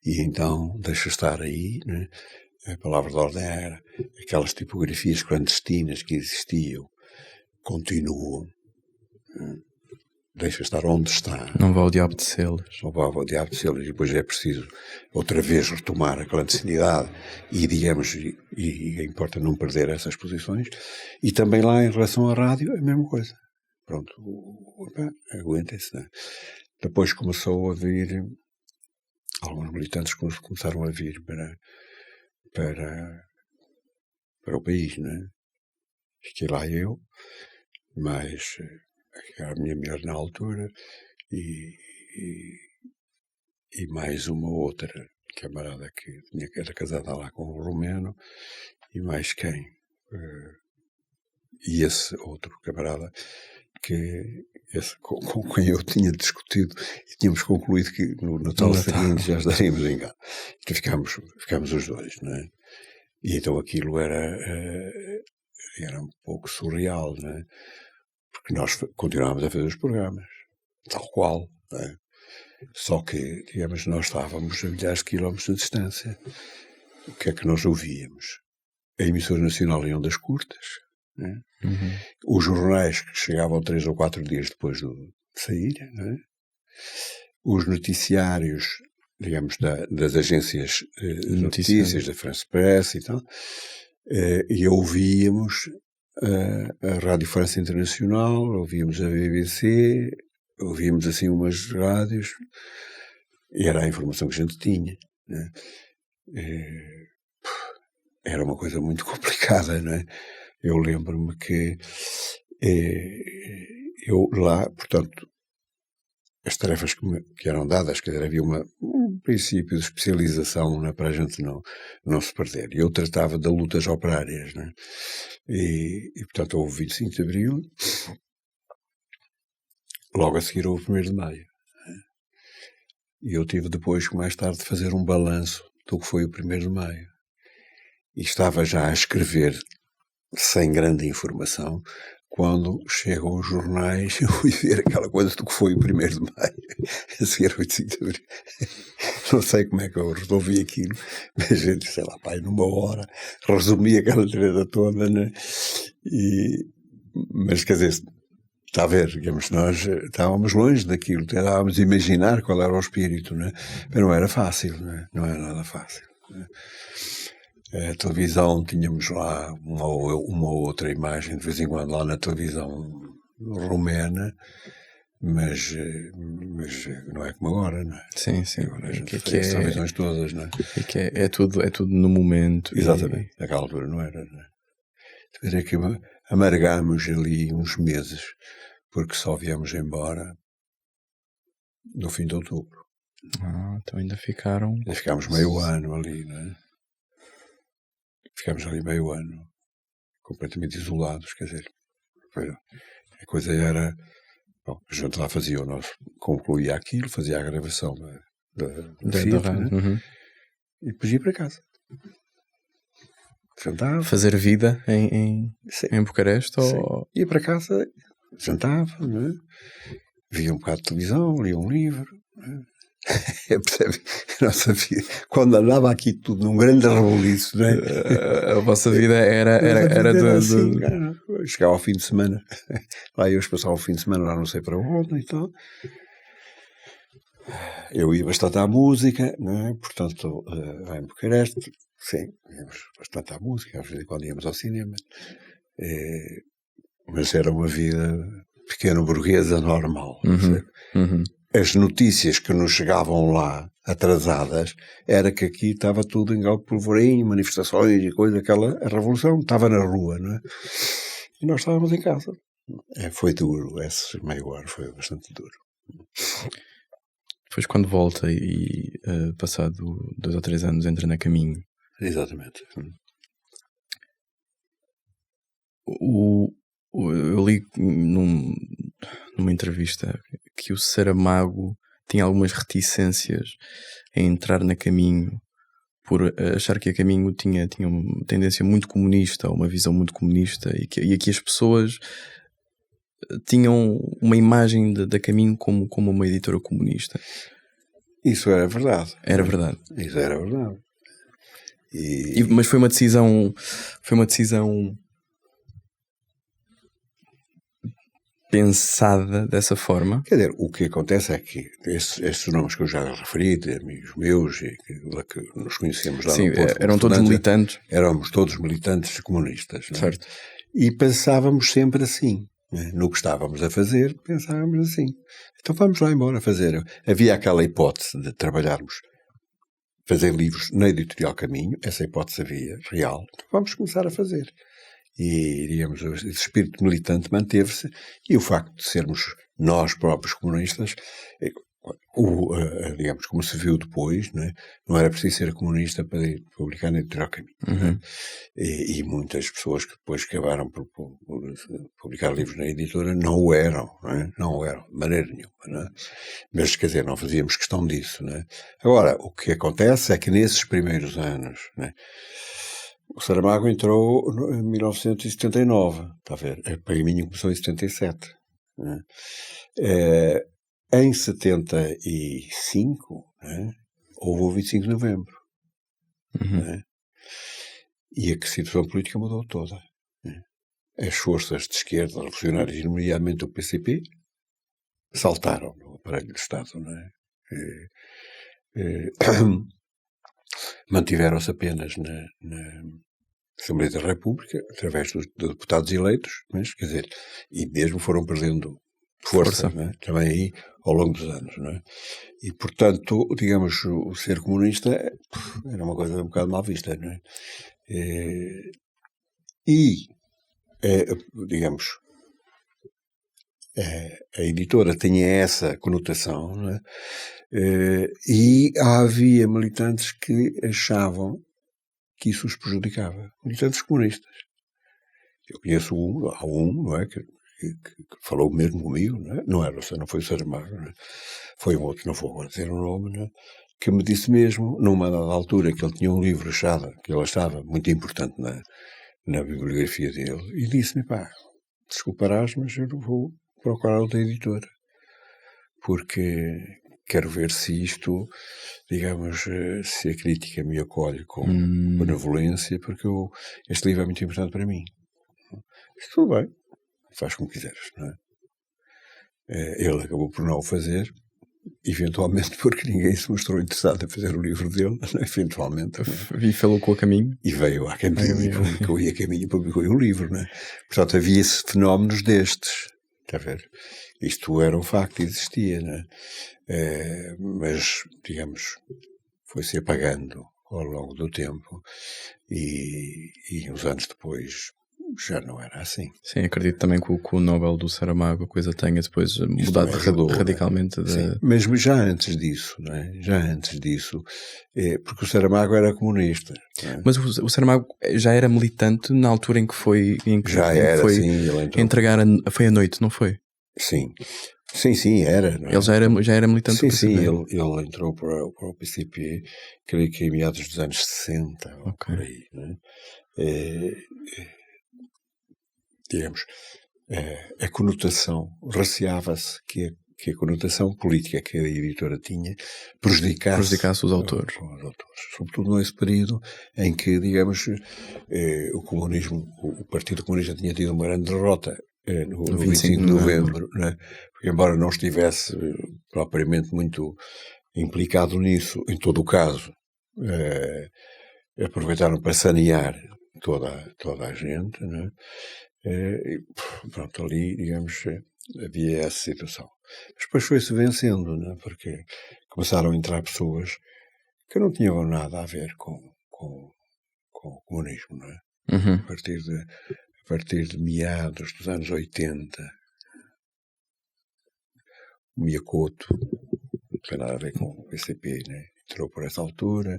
E então, deixa estar aí, né? A palavra de ordem era: aquelas tipografias clandestinas que existiam continuam, né? Deixa estar onde está. Não vá ao diabo de selos. Não vá ao diabo de selos. E depois é preciso outra vez retomar a clandestinidade e, digamos, e importa não perder essas posições. E também lá em relação à rádio, a mesma coisa. pronto, aguentem-se, né? Depois começou a vir, alguns militantes começaram a vir para o país, né? Fiquei lá eu, mas a minha mulher na altura e mais uma outra camarada que era casada lá com um romeno, e mais quem? E esse outro camarada com quem eu tinha discutido e tínhamos concluído que no Natal seguinte já estaríamos em casa. Então ficámos os dois, não é? E então aquilo era um pouco surreal, não é? Porque nós continuávamos a fazer os programas, tal qual, não é? Só que, digamos, nós estávamos a milhares de quilómetros de distância. O que é que nós ouvíamos? A emissora nacional em ondas curtas, né? Os jornais que chegavam 3 ou 4 dias depois de saírem, né? Os noticiários, digamos, das agências de notícias, da France Press e tal, e ouvíamos a Rádio França Internacional, ouvíamos a BBC, ouvíamos assim umas rádios, e era a informação que a gente tinha, né? Era uma coisa muito complicada, não é? Eu lembro-me que eu lá, portanto, as tarefas que eram dadas, quer dizer, havia um princípio de especialização, né, para a gente não se perder. E eu tratava de lutas operárias, né? E portanto, houve o 25 de Abril, logo a seguir houve o 1º de Maio. E eu tive depois, mais tarde, de fazer um balanço do que foi o 1º de Maio. E estava já a escrever, sem grande informação, quando chegam os jornais, eu fui ver aquela coisa do que foi o 1º de Maio, a seguir ao 25 de Abril. Não sei como é que eu resolvi aquilo, mas a gente, sei lá, pai, numa hora, resumi aquela treta toda, né? Mas quer dizer, está a ver, digamos, nós estávamos longe daquilo, estávamos a imaginar qual era o espírito, né? Mas não era fácil, né? Não era nada fácil, né? A televisão, tínhamos lá uma ou outra imagem de vez em quando lá na televisão romena, mas não é como agora, não é? Sim, sim. Agora a gente faz as televisões todas, não é? E que é tudo no momento. Exatamente, naquela altura não era, não é? Quer dizer que amargámos ali uns meses, porque só viemos embora no fim de outubro. Então ainda ficaram... Ainda ficámos meio ano ali, não é? Ficámos ali meio ano, completamente isolados, quer dizer, a coisa era, bom, a gente lá fazia, nós concluía aquilo, fazia a gravação da fita, né? E depois ia para casa. Jantava. Fazer vida em Bucareste? Ou... Ia para casa, jantava, né? Via um bocado de televisão, lia um livro, né? Percebe? A nossa vida, quando andava aqui tudo num grande rebuliço, não é? A vossa vida era assim, chegava ao fim de semana, lá eu passava o fim de semana, lá não sei para onde e tal. Eu ia bastante à música, não é? Portanto, lá em Bucareste, sim, íamos bastante à música, às vezes quando íamos ao cinema, mas era uma vida pequena burguesa normal, As notícias que nos chegavam lá, atrasadas, era que aqui estava tudo em galgo polvorinho, manifestações e coisa, a revolução estava na rua, não é? E nós estávamos em casa. Foi duro, esse meio ano foi bastante duro. Depois quando volta e passado 2 ou 3 anos entra na Caminho. Exatamente. Eu li numa entrevista que o Saramago tinha algumas reticências em entrar na Caminho por achar que a Caminho tinha uma tendência muito comunista, uma visão muito comunista, e que as pessoas tinham uma imagem da Caminho como uma editora comunista. Isso era verdade. Era verdade. Isso era verdade. Mas foi uma decisão pensada dessa forma. Quer dizer, o que acontece é que estes nomes que eu já referi, de amigos meus e que nos conhecemos lá no Porto, eram todos militantes. Éramos todos militantes comunistas, não é? Certo. E pensávamos sempre assim. né? No que estávamos a fazer, pensávamos assim, então vamos lá embora fazer. Havia aquela hipótese de trabalharmos, fazer livros na Editorial Caminho, essa hipótese havia, real, então vamos começar a fazer. E, digamos, esse espírito militante manteve-se, e o facto de sermos nós próprios comunistas, digamos, como se viu depois, né? Não era preciso ser comunista para ir publicar na Editorial Caminho. Né? E muitas pessoas que depois acabaram por publicar livros na editora não o eram, né? Não o eram, de maneira nenhuma. Né? Mas, quer dizer, não fazíamos questão disso. Né? Agora, o que acontece é que nesses primeiros anos, né, o Saramago entrou em 1979, está a ver? A Caminho começou em 77. Né? Em 75, né, houve o 25 de novembro. Né? E a situação política mudou toda. Né? As forças de esquerda revolucionárias, e nomeadamente o PCP, saltaram no aparelho do Estado. Né? Mantiveram-se apenas na Assembleia da República, através dos deputados eleitos, mas, quer dizer, e mesmo foram perdendo força. Né? Também aí, ao longo dos anos. Né? E, portanto, digamos, o ser comunista era uma coisa um bocado mal vista. Né? Digamos, a editora tinha essa conotação, né? E havia militantes que achavam que isso os prejudicava. Militantes comunistas. Eu conheço há um, não é? Que falou mesmo comigo, não foi o Saramago, não é? Foi um outro, não vou agora dizer o nome, não é? Que me disse mesmo, numa dada altura, que ele tinha um livro que ele achava muito importante na bibliografia dele, e disse-me, desculparás, mas eu vou procurar outra editora, porque quero ver se isto, digamos, se a crítica me acolhe com benevolência, porque este livro é muito importante para mim. Disse, tudo bem, faz como quiseres, não é? Ele acabou por não o fazer, eventualmente porque ninguém se mostrou interessado em fazer o livro dele, eventualmente. E falou com a Caminho. E veio a Caminho e publicou, e a Caminho publicou um livro, não é? Portanto, havia fenómenos destes, está a ver? Isto era um facto, existia, não é? Mas, digamos, foi-se apagando ao longo do tempo e uns anos depois já não era assim. Sim, acredito também que o Nobel do Saramago a coisa tenha depois mudado radicalmente. Sim, mas já antes disso, não é? Já antes disso, porque o Saramago era comunista. É? Mas o Saramago já era militante na altura em que foi sim, ele entrou. Entregar foi à noite, não foi? Sim. Sim, era. Não é? Ele já era militante do PCP. PCP. Ele entrou para o PCP, creio que em meados dos anos 60, ou por aí. Não é? Digamos, a conotação, receava-se que a conotação política que a editora tinha prejudicasse os autores. Sobretudo nesse período em que, digamos, o Partido Comunista tinha tido uma grande derrota no 25 de novembro, né? Porque, embora não estivesse propriamente muito implicado nisso, em todo o caso, aproveitaram para sanear toda a gente, né? E pronto, ali, digamos, havia essa situação. Mas depois foi-se vencendo, né? Porque começaram a entrar pessoas que não tinham nada a ver com o comunismo, não é? A partir de meados dos anos 80, o Miyakoto não tem nada a ver com o PCP, né? Entrou por essa altura,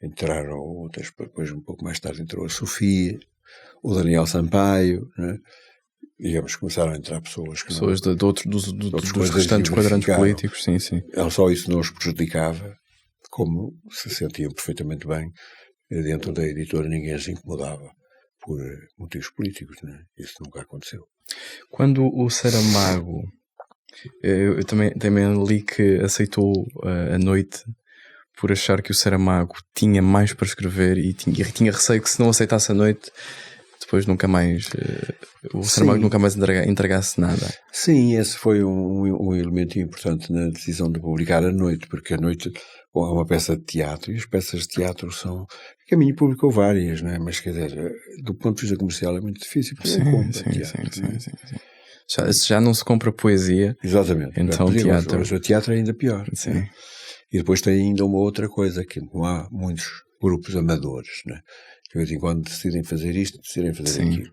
entraram outras, depois um pouco mais tarde entrou a Sofia, o Daniel Sampaio, né? Digamos, começaram a entrar pessoas dos restantes quadrantes políticos, sim. Só isso não os prejudicava, como se sentiam perfeitamente bem dentro da editora, ninguém se incomodava por motivos políticos, né? Isso nunca aconteceu. Quando o Saramago, eu também li que aceitou a noite por achar que o Saramago tinha mais para escrever e tinha receio que se não aceitasse a noite, depois nunca mais o Saramago nunca mais entregasse nada. Sim, esse foi um elemento importante na decisão de publicar a noite, porque a noite é uma peça de teatro e as peças de teatro são... Caminho publicou várias, não é? Mas quer dizer, do ponto de vista comercial é muito difícil, porque não conta teatro. Sim. Já não se compra poesia. Exatamente. Então teatro. Mas o teatro é ainda pior. Sim. Né? E depois tem ainda uma outra coisa, que não há muitos grupos amadores, né? Que de vez em quando decidem fazer isto, decidem fazer aquilo.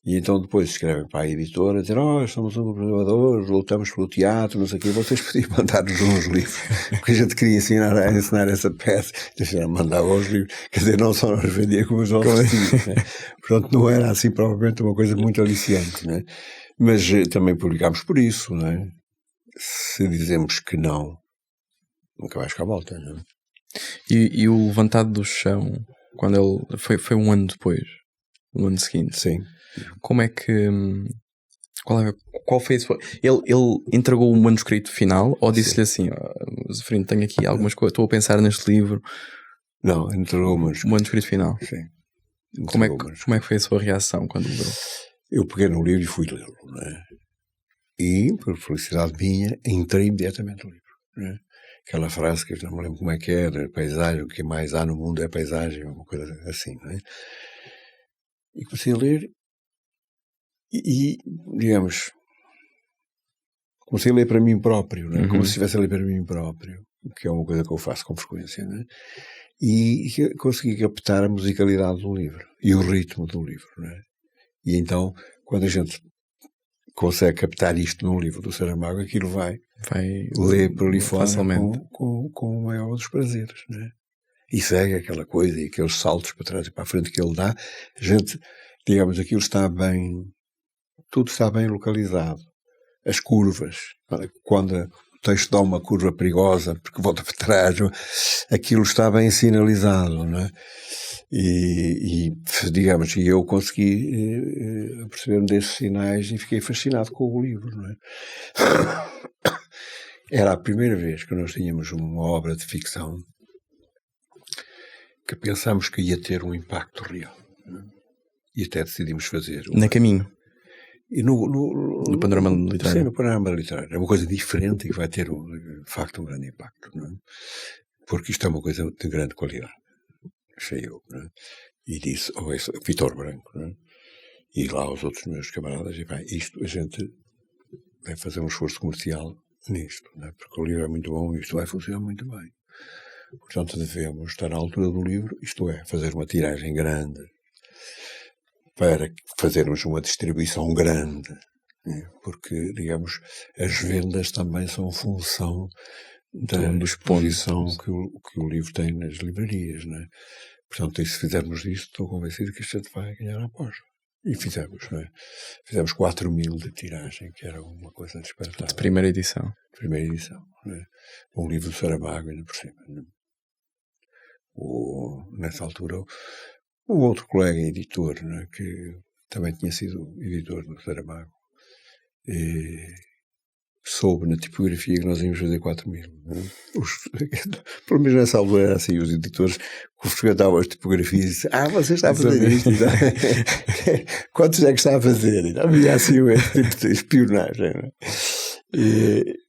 E então depois escrevem para a editora, dizem, somos um grupo de amadores, lutamos pelo teatro, não sei o quê, vocês podiam mandar-nos uns livros, porque a gente queria ensinar essa peça, deixaram mandar os livros, quer dizer, não só nós vendíamos, como os nossos filhos, né? Portanto, não era assim provavelmente uma coisa muito aliciante, né? Mas também publicámos por isso, não é? Se dizemos que não, nunca vais cá à volta, não é? E o Levantado do Chão, quando ele foi um ano depois, um ano seguinte. Sim. Como é que qual foi a sua... Ele entregou o manuscrito final ou disse-lhe assim, Zeferino, tenho aqui algumas coisas, estou a pensar neste livro? Não, entregou o manuscrito final. Sim. Como é que foi a sua reação quando leu? Eu peguei no livro e fui lê-lo, não é? E, por felicidade minha, entrei imediatamente no livro, não é? Aquela frase que eu já não me lembro como é que era, paisagem, o que mais há no mundo é paisagem, uma coisa assim, não é? E comecei a ler e digamos, comecei a ler para mim próprio, não é? Como se estivesse a ler para mim próprio, que é uma coisa que eu faço com frequência, não é? E consegui captar a musicalidade do livro e o ritmo do livro, não é? E então, quando a gente consegue captar isto num livro do Saramago, aquilo vai ler por ali fora com o maior dos prazeres, não é? E segue aquela coisa e aqueles saltos para trás e para a frente que ele dá, a gente, digamos, aquilo está bem, tudo está bem localizado. As curvas, quando o texto dá uma curva perigosa porque volta para trás, aquilo está bem sinalizado, não é? E digamos, e eu consegui perceber-me desses sinais e fiquei fascinado com o livro, não é? Era a primeira vez que nós tínhamos uma obra de ficção que pensámos que ia ter um impacto real, não é? E até decidimos fazer. Na Caminho. E no panorama literário. Sim, no panorama literário. É uma coisa diferente e que vai ter, de facto, um grande impacto, não é? Porque isto é uma coisa de grande qualidade. Achei eu, não é? E disse, Vítor Branco, não é? E lá os outros meus camaradas, e bem, isto a gente vai fazer um esforço comercial nisto, não é? Porque o livro é muito bom e isto vai funcionar muito bem. Portanto, devemos estar à altura do livro, isto é, fazer uma tiragem grande, para fazermos uma distribuição grande, né? Porque, digamos, as vendas também são função da exposição que o livro tem nas livrarias, né? Portanto, e se fizermos isto, estou convencido que isto vai ganhar a aposta. E fizemos, não é? Fizemos 4.000 de tiragem, que era uma coisa despertada. De primeira edição. De primeira edição, não é? Um livro do Saramago, ainda por cima. Não é? Nessa altura, um outro colega editor, não é? Que também tinha sido editor do Saramago, soube na tipografia que nós íamos fazer 4.000. Pelo menos nessa altura era assim, os editores frequentavam as tipografias e diziam, você está a fazer isto? Quantos é que está a fazer? E havia assim esse tipo de espionagem. Não é?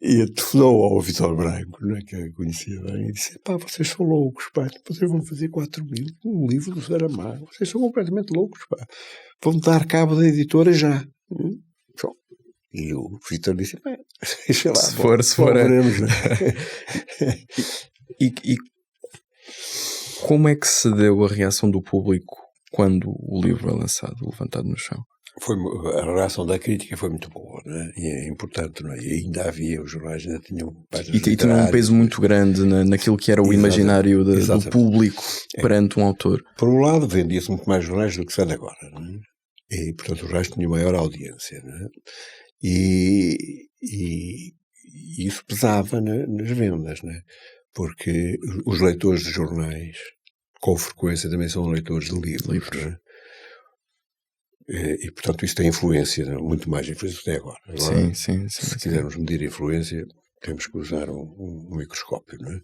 E telefonou ao Vítor Branco, não é, que eu conhecia bem, e disse, vocês são loucos, vocês vão fazer 4.000, um livro do Saramago, vocês são completamente loucos, vão dar cabo da editora já. E o Vítor disse, deixa lá, se for. Veremos, né? E como é que se deu a reação do público quando o livro é lançado, Levantado no Chão? A reação da crítica foi muito boa, né? E é importante, não é? E ainda havia, os jornais ainda tinham páginas literárias. E tinha um peso muito grande naquilo que era o imaginário do público perante um autor. Por um lado, vendia-se muito mais jornais do que se vende agora, não é? E, portanto, os jornais tinham maior audiência, não é? E isso pesava nas vendas, né? Porque os leitores de jornais, com frequência, também são leitores de livros. Né? E, portanto, isso tem influência, né? Muito mais influência do que tem agora. Sim. Se quisermos medir a influência, temos que usar um microscópio, não é?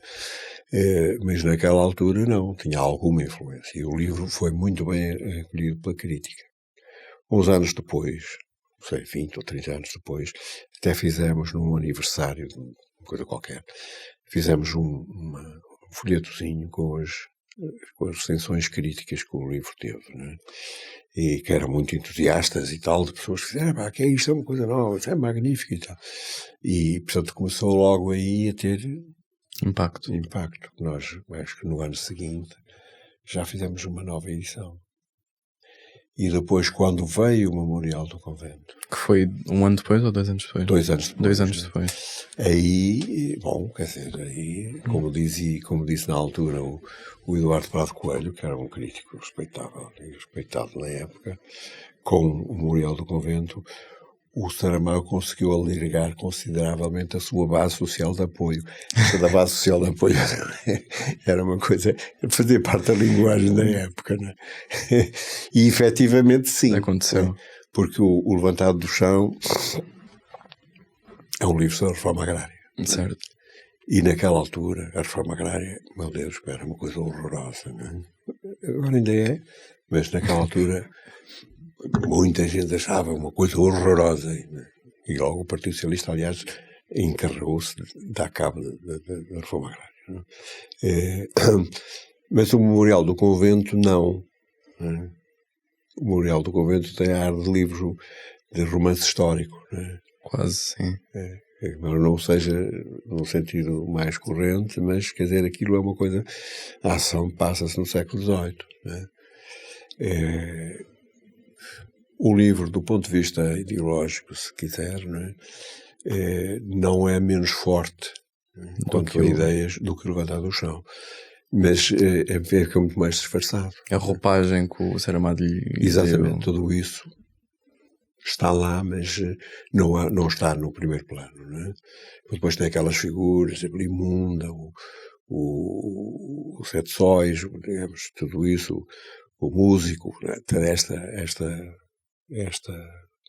Mas naquela altura não, tinha alguma influência. E o livro foi muito bem acolhido pela crítica. Uns anos depois, não sei, 20 ou 30 anos depois, até fizemos num aniversário, uma coisa qualquer, fizemos um folhetozinho com as recensões críticas que o livro teve, né? e que eram muito entusiastas e tal, de pessoas que diziam, que é isto, é uma coisa nova, isto é magnífico e tal. E, portanto, começou logo aí a ter impacto. Nós, acho que no ano seguinte, já fizemos uma nova edição. E depois, quando veio o Memorial do Convento... Que foi um ano depois ou 2 anos depois? 2 anos depois. 2 anos depois. Aí, bom, quer dizer, aí, como disse na altura o Eduardo Prado Coelho, que era um crítico respeitável e respeitado na época, com o Memorial do Convento, o Saramago conseguiu alargar consideravelmente a sua base social de apoio. Essa da base social de apoio era uma coisa, fazia parte da linguagem da época, não é? E efetivamente sim. Aconteceu. Porque o Levantado do Chão é um livro sobre a reforma agrária. Certo. E naquela altura, a reforma agrária, meu Deus, era uma coisa horrorosa, não é? Agora ainda é, mas naquela altura muita gente achava uma coisa horrorosa. E logo o Partido Socialista, aliás, encarregou-se de dar cabo da reforma agrária. Não é? Mas o Memorial do Convento não. O Memorial do Convento tem ar de livro de romance histórico. Não é? Quase, sim. Não seja num sentido mais corrente, mas quer dizer, aquilo é uma coisa. A ação passa-se no século XVIII. Não é? O livro, do ponto de vista ideológico, se quiser, não é menos forte quanto a ideias do que o Levantado do Chão. Mas fica muito mais disfarçado. A roupagem que o Saramago lhe Exatamente, deu. tudo isso está lá, mas não está no primeiro plano. Não é? Depois tem aquelas figuras, a Blimunda, o Sete Sóis, digamos, tudo isso, o músico, não é?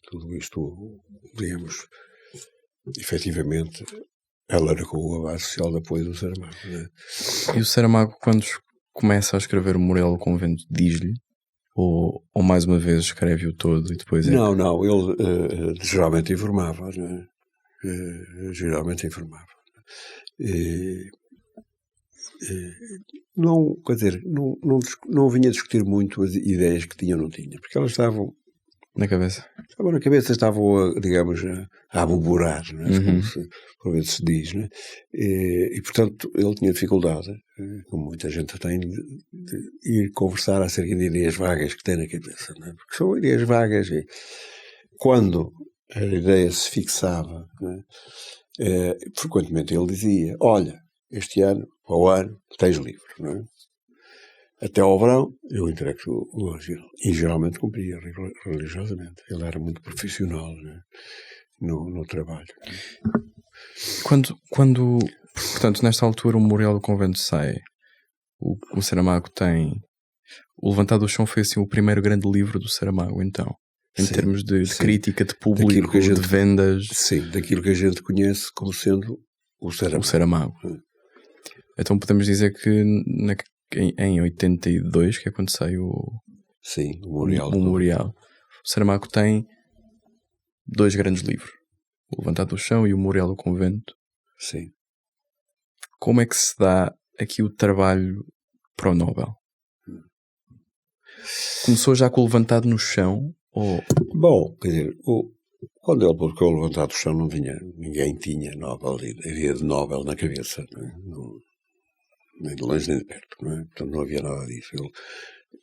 Tudo isto, digamos, efetivamente, alargou a base social de apoio do Saramago. Não é? E o Saramago, quando começa a escrever o Memorial do Convento, diz-lhe? Ou mais uma vez escreve-o todo e depois Não, ele geralmente informava. Não é? Geralmente informava. Não, quer dizer, não vinha discutir muito as ideias que tinha ou não tinha, porque elas estavam na cabeça. Estavam, digamos, a aboborar, não é? Como por vezes se diz, não é? E, portanto, ele tinha dificuldade, como muita gente tem, de ir conversar acerca de ideias vagas que tem na cabeça, não é? Porque são ideias vagas e quando a ideia se fixava, não é? Frequentemente ele dizia, olha, este ano, ao ano, tens livro, não é? Até ao verão, eu entrego o original. E geralmente cumpria religiosamente. Ele era muito profissional, né, no trabalho. Portanto, nesta altura, o Memorial do Convento sai. O Saramago tem... O Levantado do Chão foi assim o primeiro grande livro do Saramago, então. Em termos de crítica, de público, de vendas. Sim, daquilo que a gente conhece como sendo o Saramago. O Saramago. Então podemos dizer que em 82, que é quando sai o Memorial. O Saramago tem 2 grandes livros. O Levantado do Chão e o Memorial do Convento. Sim. Como é que se dá aqui o trabalho para o Nobel? Começou já com o Levantado no Chão? Ou... Bom, quer dizer, quando ele publicou o Levantado do Chão ninguém tinha Nobel, ideia de Nobel na cabeça, não, nem de longe nem de perto, não é? Portanto, não havia nada disso. Ele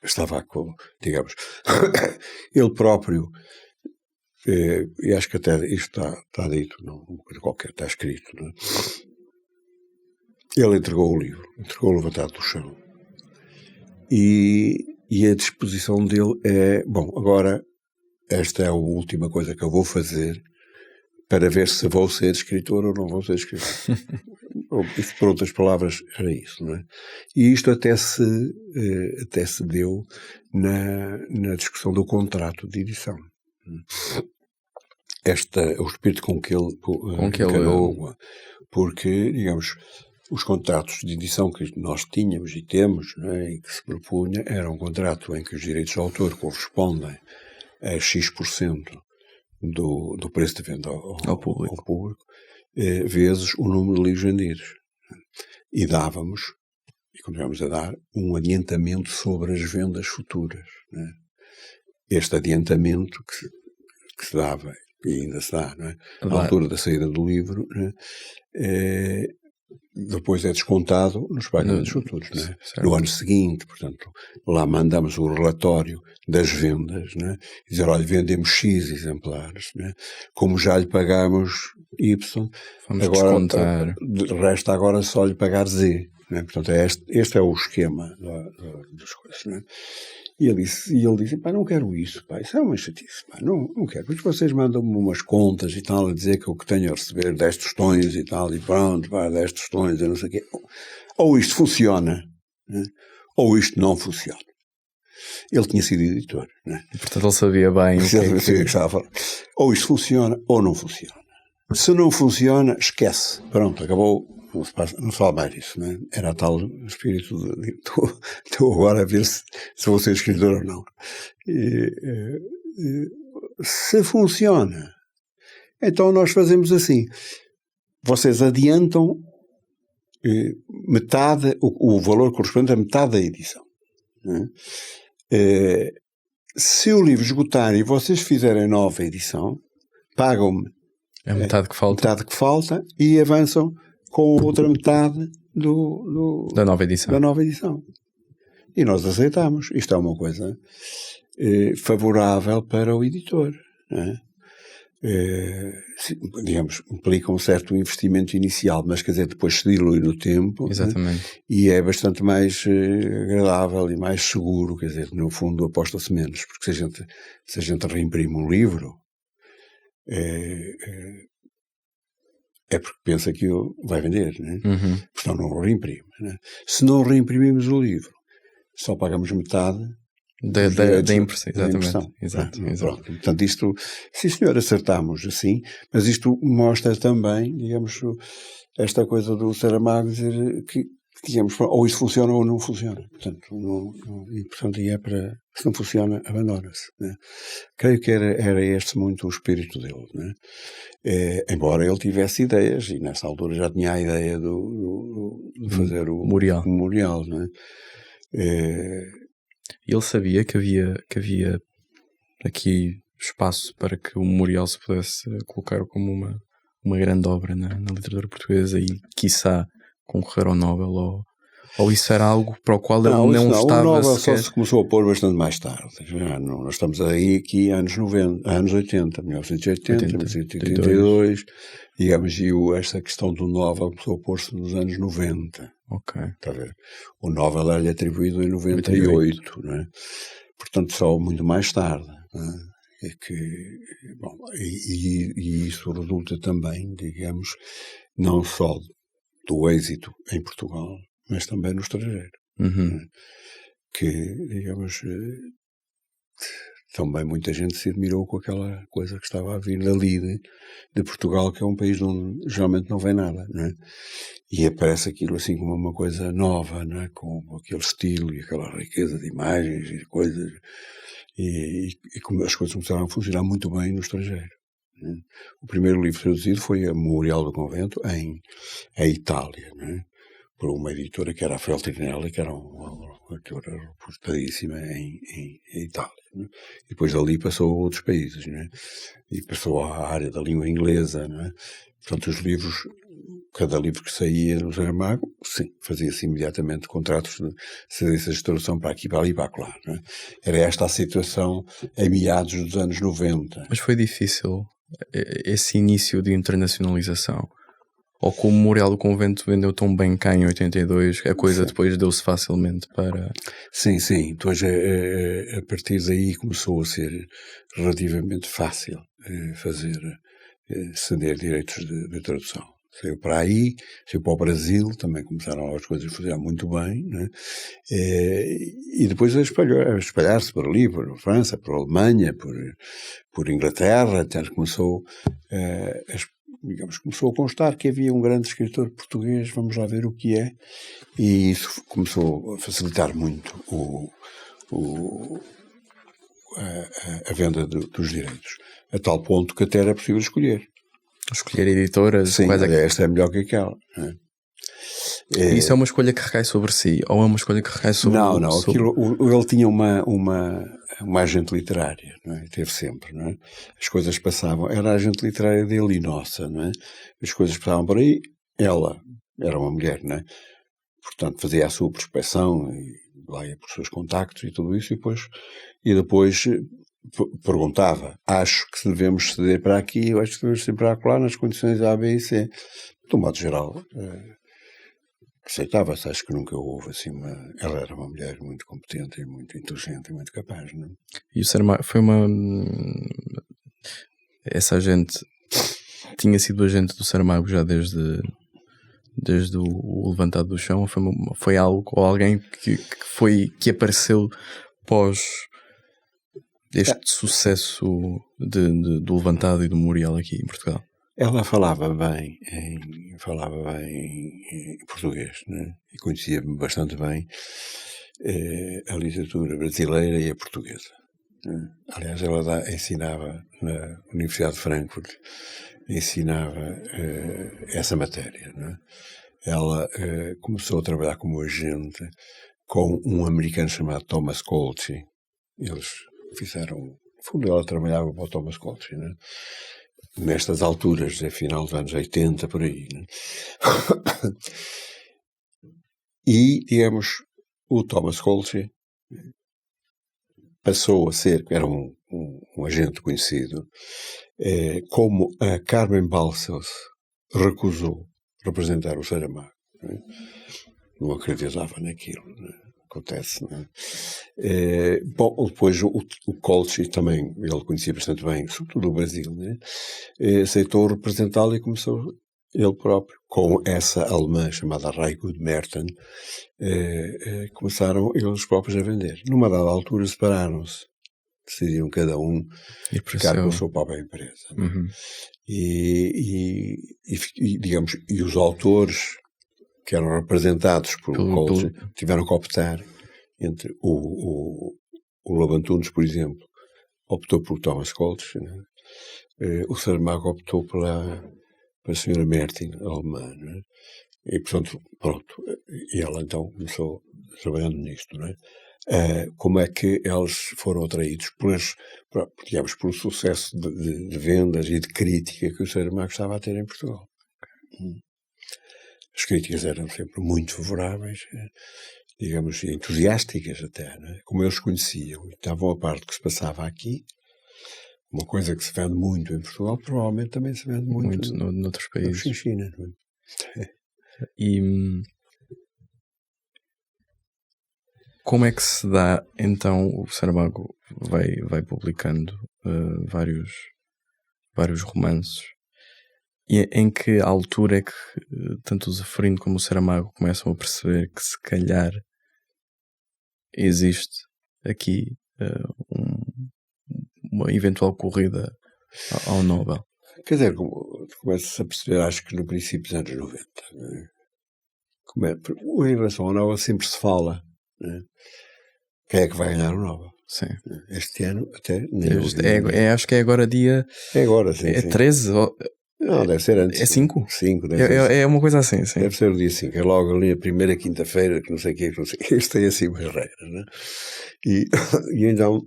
estava com, digamos, ele próprio, e acho que até isto está dito, não, uma coisa qualquer, está escrito, não é? Ele entregou o livro, entregou o Levantado do Chão. E a disposição dele é, bom, agora esta é a última coisa que eu vou fazer para ver se vou ser escritor ou não vou ser escritor. Isto, por outras palavras, era isso, não é? E isto até se deu na discussão do contrato de edição. O espírito com que ele encarou, porque, digamos, os contratos de edição que nós tínhamos e temos, não é, e que se propunha, era um contrato em que os direitos de autor correspondem a X% do preço de venda ao público, vezes o número de livros vendidos. E dávamos, e continuamos a dar, um adiantamento sobre as vendas futuras, né? este adiantamento que se dava, e ainda se dá, não é? Na altura da saída do livro, não é? Depois é descontado nos pagamentos futuros, não é? No ano seguinte, portanto, lá mandamos o relatório das vendas, não é? E dizer, olha, vendemos X exemplares, não é? Como já lhe pagamos Y, vamos agora descontar. Resta agora só lhe pagar Z, não é? Portanto, este é o esquema das coisas, não é? E ele disse, pá, não quero isso, pá, isso é uma chatice, pá, não quero, porque vocês mandam-me umas contas e tal, a dizer que o que tenho a receber 10 tostões e tal, e pronto, pá, 10 tostões, eu não sei o quê. Ou isto funciona, né? Ou isto não funciona. Ele tinha sido editor, né? Portanto, ele sabia bem o que estava a falar. Ou isto funciona, ou não funciona. Se não funciona, esquece. Pronto, acabou. Não se fala mais disso, né? Era tal espírito de estou agora a ver se vou ser escritor ou não. Se funciona, então nós fazemos assim. Vocês adiantam metade, o valor correspondente a metade da edição. Né? Se o livro esgotar e vocês fizerem nova edição, pagam-me a metade que falta e avançam com a outra metade da nova edição. E nós aceitamos. Isto é uma coisa favorável para o editor. Não é? Digamos, implica um certo investimento inicial, mas quer dizer, depois se dilui no tempo. Exatamente. Né? E é bastante mais agradável e mais seguro, quer dizer, no fundo aposta-se menos, porque se a gente reimprime um livro, é porque pensa que vai vender, né? Uhum. Portanto não reimprime. Né? Se não reimprimimos o livro, só pagamos metade da impressão. Exatamente. Exato. Pronto. Portanto, isto, sim senhor, acertamos assim, mas isto mostra também, digamos, esta coisa do Saramago dizer que digamos, ou isto funciona ou não funciona. Portanto, e é para, se não funciona, abandona-se. Né? Creio que era este muito o espírito dele. Né? Embora ele tivesse ideias, e nessa altura já tinha a ideia de fazer o memorial. Né? Ele sabia que havia aqui espaço para que o memorial se pudesse colocar como uma grande obra na literatura portuguesa e, quiçá, concorrer ao Nobel, ou isso era algo para o qual ele não estava o Nobel sequer... só se começou a pôr bastante mais tarde. Nós estamos aqui anos 80, 1980, 1982, digamos, e esta questão do Nobel começou a pôr-se nos anos 90. Ok. Está a ver? O Nobel era-lhe atribuído em 98, não é? Portanto, só muito mais tarde. Não é? E isso resulta também, digamos, não só do êxito em Portugal, mas também no estrangeiro. Uhum. Que, digamos, também muita gente se admirou com aquela coisa que estava a vir dali de Portugal, que é um país onde geralmente não vem nada, não é? E aparece aquilo assim como uma coisa nova, não é? Com aquele estilo e aquela riqueza de imagens e coisas, e como as coisas começaram a funcionar muito bem no estrangeiro. Né? O primeiro livro traduzido foi a Memorial do Convento em Itália, né? Por uma editora que era a Feltrinelli, que era uma editora reportadíssima em Itália. Né? E depois dali passou a outros países, né? E passou à área da língua inglesa. Né? Portanto, os livros, cada livro que saía no Saramago, sim, fazia-se imediatamente contratos de cedências de tradução para aqui, para ali, para lá. Né? Era esta a situação em meados dos anos 90. Mas foi difícil esse início de internacionalização? Ou como o Memorial do Convento vendeu tão bem cá em 82, a coisa depois deu-se facilmente para... Sim. Depois, a partir daí começou a ser relativamente fácil ceder direitos de tradução. Saiu para aí, saiu para o Brasil, também começaram as coisas a funcionar muito bem, né? E depois a espalhar-se por ali, por França, por Alemanha, por Inglaterra, até começou começou a constar que havia um grande escritor português, vamos lá ver o que é, e isso começou a facilitar muito a venda dos direitos, a tal ponto que até era possível escolher editoras. Sim, esta é melhor que aquela, né? Isso é uma escolha que recai sobre si? Ou é uma escolha que recai sobre... Não, sobre... ele tinha uma agente literária, não é? Teve sempre, não é? As coisas passavam, era a agente literária dele e nossa, não é? As coisas passavam por aí, ela era uma mulher, não é? Portanto, fazia a sua prospecção, e lá ia por seus contactos e tudo isso, e depois perguntava, acho que devemos ceder para aqui, eu acho que devemos ceder para lá, nas condições A, B e C. De um modo geral, aceitava-se, acho que nunca houve assim ela era uma mulher muito competente e muito inteligente e muito capaz, não é? E o Saramago foi essa agente tinha sido agente do Saramago já desde o Levantado do Chão? Foi algo ou alguém que apareceu pós este sucesso do Levantado e do Memorial aqui em Portugal? Ela falava bem em português, né? E conhecia bastante bem a literatura brasileira e a portuguesa. Né? Aliás, ela ensinava na Universidade de Frankfurt, ensinava essa matéria. Né? Ela começou a trabalhar como agente com um americano chamado Thomas Colchi. Eles fizeram... No fundo, ela trabalhava para o Thomas Colchi, né? Nestas alturas, a final dos anos 80, por aí. Né? E, digamos, o Thomas Colchi passou a ser, era um agente conhecido, como a Carmen Balcells recusou representar o Saramago. Né? Não acreditava naquilo, né? Acontece, não é? Bom, depois o Colchi também, ele conhecia bastante bem, sobretudo o Brasil, né? Aceitou representá-lo e começou ele próprio, com essa alemã chamada Raigud Merten, começaram eles próprios a vender. Numa dada altura separaram-se, decidiram cada um ficar com a sua própria empresa. Uhum. Digamos, e os autores que eram representados por Colchi tiveram que optar entre o Lobo Antunes, por exemplo, optou por Thomas Colchi, né? O Saramago optou pela senhora Mertin, alemã, né? E portanto, pronto, e ela então começou trabalhando nisto, né? Como é que eles foram atraídos digamos, pelo sucesso de vendas e de crítica que o Saramago estava a ter em Portugal. As críticas eram sempre muito favoráveis, digamos, entusiásticas até, né? Como eles conheciam e estavam a par do que se passava aqui, uma coisa que se vende muito em Portugal, provavelmente também se vende muito noutros países. Em China, não é? E como é que se dá, então, o Saramago vai publicando vários romances? E em que altura é que tanto o Zeferino como o Saramago começam a perceber que se calhar existe aqui uma eventual corrida ao Nobel? Quer dizer, começa-se a perceber, acho que no princípio dos anos 90. Né? Em relação ao Nobel sempre se fala, né? Quem é que vai ganhar o Nobel? Sim. Este ano até nem acho que é agora dia... É agora, sim. É sim. 13? Não, deve ser antes. É 5? 5, é uma coisa assim, sim. Deve ser o dia 5. É logo ali a primeira quinta-feira, que não sei o que, Isto tem assim umas regras, né? E então,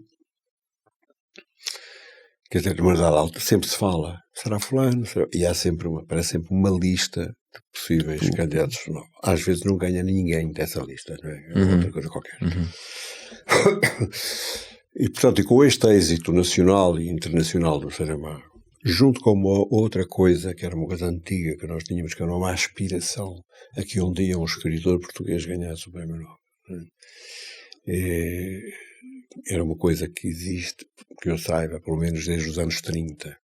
quer dizer, numa dada alta sempre se fala, será fulano? E há sempre parece sempre uma lista de possíveis candidatos. Não. Às vezes não ganha ninguém dessa lista, não é? É outra coisa qualquer. E, portanto, e com este êxito nacional e internacional do Saramago, junto com uma outra coisa, que era uma coisa antiga que nós tínhamos, que era uma aspiração a que um dia um escritor português ganhasse o Prémio Nobel. Era uma coisa que existe, que eu saiba, pelo menos desde os anos 30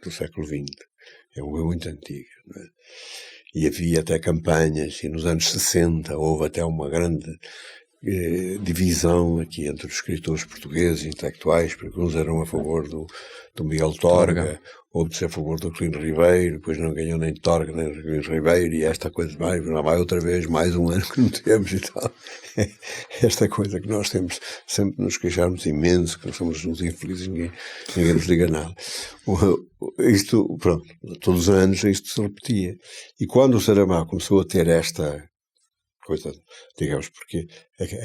do século XX. É uma coisa muito antiga. Não é? E havia até campanhas, e nos anos 60 houve até uma grande divisão aqui entre os escritores portugueses intelectuais, porque uns eram a favor do Miguel Torga, outros a favor do Clino Ribeiro, depois não ganhou nem Torga nem Clino Ribeiro, e esta coisa não vai outra vez, mais um ano que não temos e tal. Esta coisa que nós temos, sempre nos queixarmos imenso, que nós somos uns infelizes, ninguém nos diga nada. Isto, pronto, todos os anos isto se repetia. E quando o Saramago começou a ter esta coisa, digamos, porque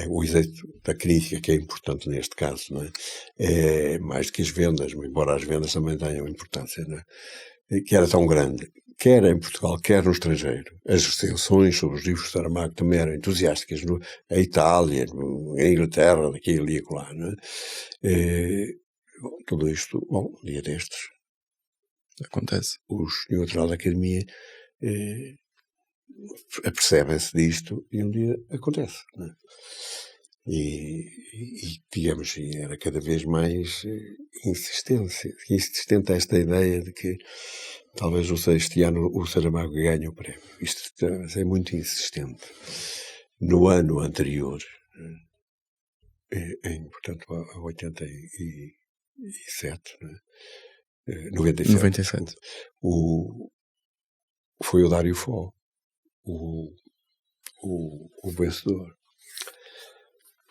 o êxito da crítica que é importante neste caso, não é? É mais do que as vendas, embora as vendas também tenham importância, não é? Que era tão grande, quer em Portugal, quer no estrangeiro. As recensões sobre os livros de Saramago também eram entusiásticas, na Itália, na Inglaterra, daqui e ali e acolá, não é? Bom, tudo isto, bom, um dia destes, Acontece. os senhores da Academia apercebem-se disto e um dia acontece, não é? E digamos, era cada vez mais insistente esta ideia de que talvez este ano o Saramago ganhe o prémio. Isto é muito insistente. No ano anterior, portanto, a 87, não é? 97. Foi o Dário Fo, o vencedor.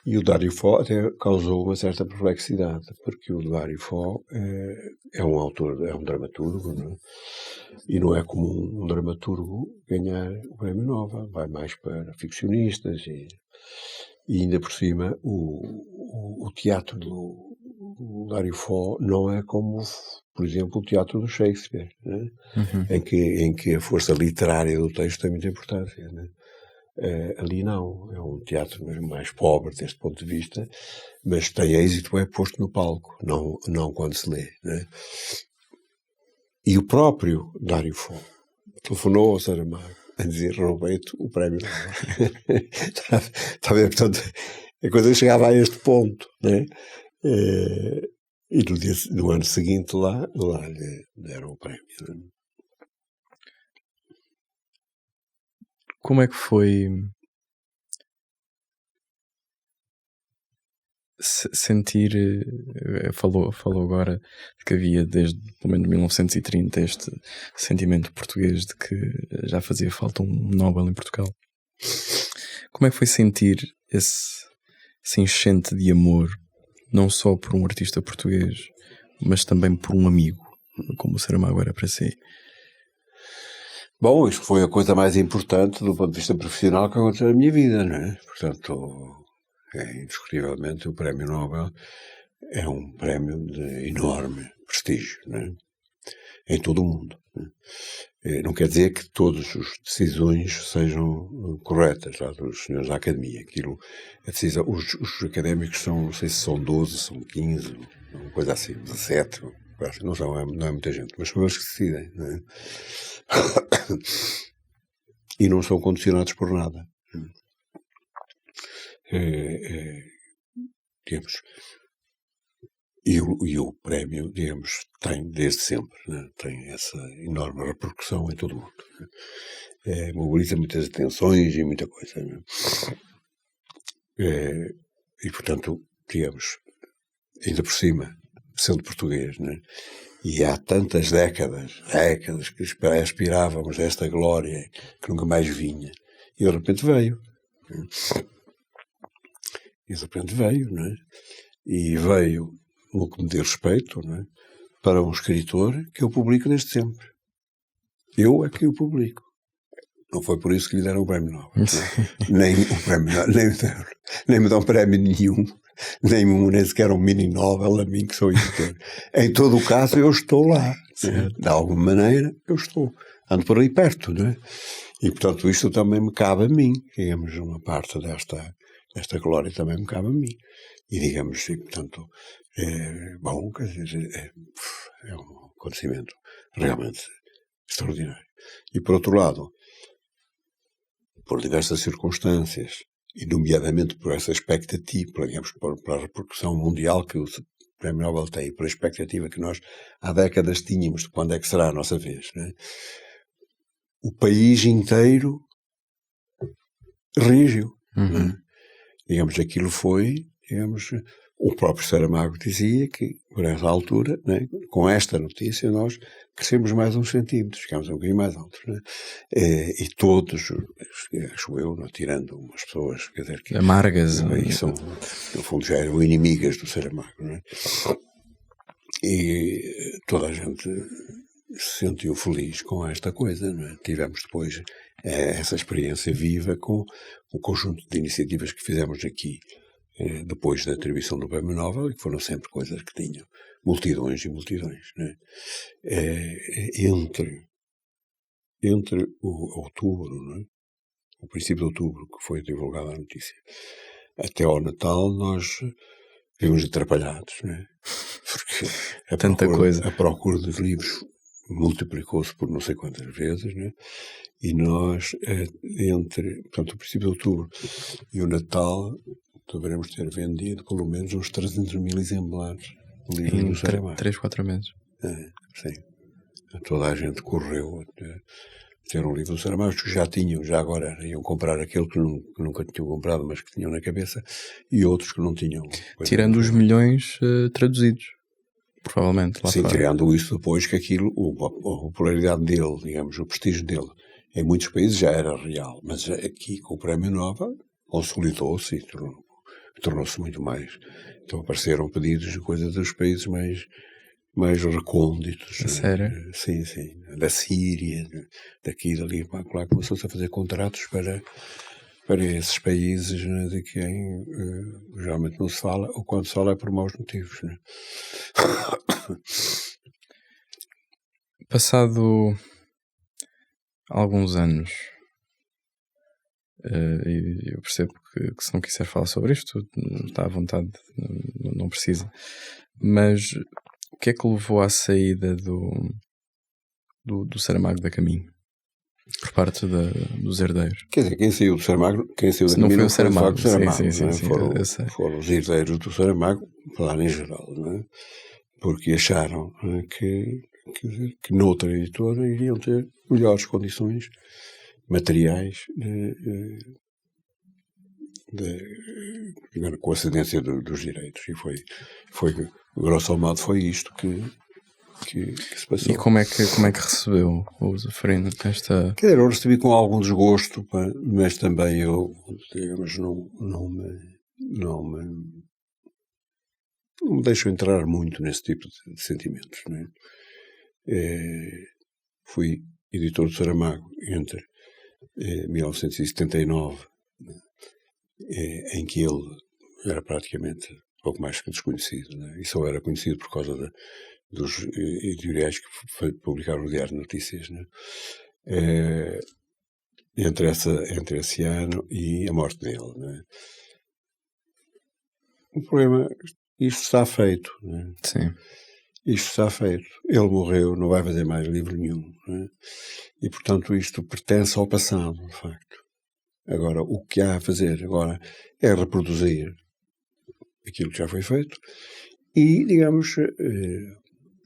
E o Dário Fo até causou uma certa perplexidade, porque o Dário Fo é um autor, é um dramaturgo, não é? E não é comum um dramaturgo ganhar o Prémio Nobel, vai mais para ficcionistas e ainda por cima o teatro do Dário Fo não é como, por exemplo, o teatro do Shakespeare, né? Em que a força literária do texto tem muita importância, né? Ali não, é um teatro mesmo mais pobre deste ponto de vista, mas tem êxito é posto no palco, não quando se lê, né? E o próprio Dário Fo telefonou ao Saramago a dizer: roubei-te o prémio Nobel. Está a ver? Portanto, a coisa chegava a este ponto, né? E no ano seguinte lá lhe deram o prémio, né? Como é que foi sentir, falou agora de que havia desde pelo menos 1930 este sentimento português de que já fazia falta um Nobel em Portugal. Como é que foi sentir esse enchente de amor, não só por um artista português, mas também por um amigo, como o Saramago era para si? Bom, isto foi a coisa mais importante do ponto de vista profissional que aconteceu na minha vida, não é? Portanto, indiscutivelmente o Prémio Nobel é um prémio de enorme prestígio, não é? Em todo o mundo, não é? Não quer dizer que todas as decisões sejam corretas lá dos senhores da Academia. A decisão, os académicos são, não sei se são 12, são 15, uma coisa assim, 17, não é muita gente, mas são eles que decidem, não é? E não são condicionados por nada. Digamos, e o prémio, digamos, tem desde sempre, né? Tem essa enorme repercussão em todo o mundo, né? Mobiliza muitas atenções e muita coisa, né? E portanto, digamos, ainda por cima, sendo português, né? E há tantas décadas que aspirávamos a esta glória que nunca mais vinha, e de repente veio. Não é? E veio, no que me diz respeito, não é? Para um escritor que eu publico desde sempre. Eu é que o publico. Não foi por isso que lhe deram o prémio Nobel. Nem me dão prémio nenhum. Nem sequer um mini Nobel a mim, que sou editor. Em todo o caso, eu estou lá. Né? De alguma maneira, eu estou. Ando por aí perto, não é? E, portanto, isto também me cabe a mim. Digamos, uma parte desta glória também me cabe a mim. E, digamos, e, portanto, bom, quer dizer, é um acontecimento realmente extraordinário. E, por outro lado, por diversas circunstâncias, e nomeadamente por essa expectativa, digamos, para a repercussão mundial que o Prémio Nobel tem, por a expectativa que nós há décadas tínhamos de quando é que será a nossa vez, né? O país inteiro reagiu. Né? Digamos, aquilo foi, digamos, o próprio Saramago dizia que, por essa altura, né, com esta notícia, nós crescemos mais uns centímetros, ficámos um bocadinho mais altos, né? E todos, acho eu, não, tirando umas pessoas, quer dizer, que amargas, e são, no fundo, já eram inimigas do Saramago, né? E toda a gente se sentiu feliz com esta coisa, não é? Tivemos depois essa experiência viva com o conjunto de iniciativas que fizemos aqui, depois da atribuição do Prémio Nobel, e que foram sempre coisas que tinham multidões e multidões, não é? Entre o outubro, não é? O princípio de outubro, que foi divulgada a notícia, até ao Natal, nós vivemos atrapalhados, não é? Porque a procura dos livros multiplicou-se por não sei quantas vezes, né? E nós, portanto, o princípio de outubro e o Natal, deveremos ter vendido pelo menos uns 300 mil exemplares de livros do Saramago. 3, 4 meses. Sim. Toda a gente correu a ter um livro do Saramago, que já agora iam comprar aquele que nunca tinham comprado, mas que tinham na cabeça, e outros que não tinham. Tirando os milhões traduzidos. Provavelmente, lá sim, fora. tirando isso depois que aquilo, a popularidade dele, digamos, o prestígio dele, em muitos países já era real, mas aqui com o Prémio Nobel consolidou-se e tornou-se muito mais. Então apareceram pedidos de coisas dos países mais recônditos. Sério? Sim. Da Síria, daqui e dali, lá começou-se a fazer contratos para esses países, né, de quem geralmente não se fala, ou quando se fala é por maus motivos. Né? Passado alguns anos, e eu percebo que se não quiser falar sobre isto, está à vontade, não precisa. Mas o que é que levou à saída do Saramago da Caminho? Por parte dos herdeiros. Quer dizer, quem saiu do Saramago, quem saiu da Caminho não foi o Saramago. Saramago. Sim, foram os herdeiros do Saramago, falar em geral, não é? Porque acharam que noutra editora iriam ter melhores condições materiais com a cedência dos direitos. E foi grosso modo, foi isto que se passou. E como é que recebeu o Zafirino esta... Quer dizer, eu recebi com algum desgosto, mas também eu, digamos, não me deixo entrar muito nesse tipo de sentimentos. Não é? Fui editor do Saramago entre 1979, em que ele era praticamente pouco mais que desconhecido, né? E só era conhecido por causa dos editoriais que publicaram o Diário de Notícias, né? Entre esse ano e a morte dele, né? O problema, isto está feito, né? Sim. Isto está feito. Ele morreu, não vai fazer mais livro nenhum, né? E, portanto, isto pertence ao passado, de facto. Agora, o que há a fazer agora é reproduzir aquilo que já foi feito e, digamos,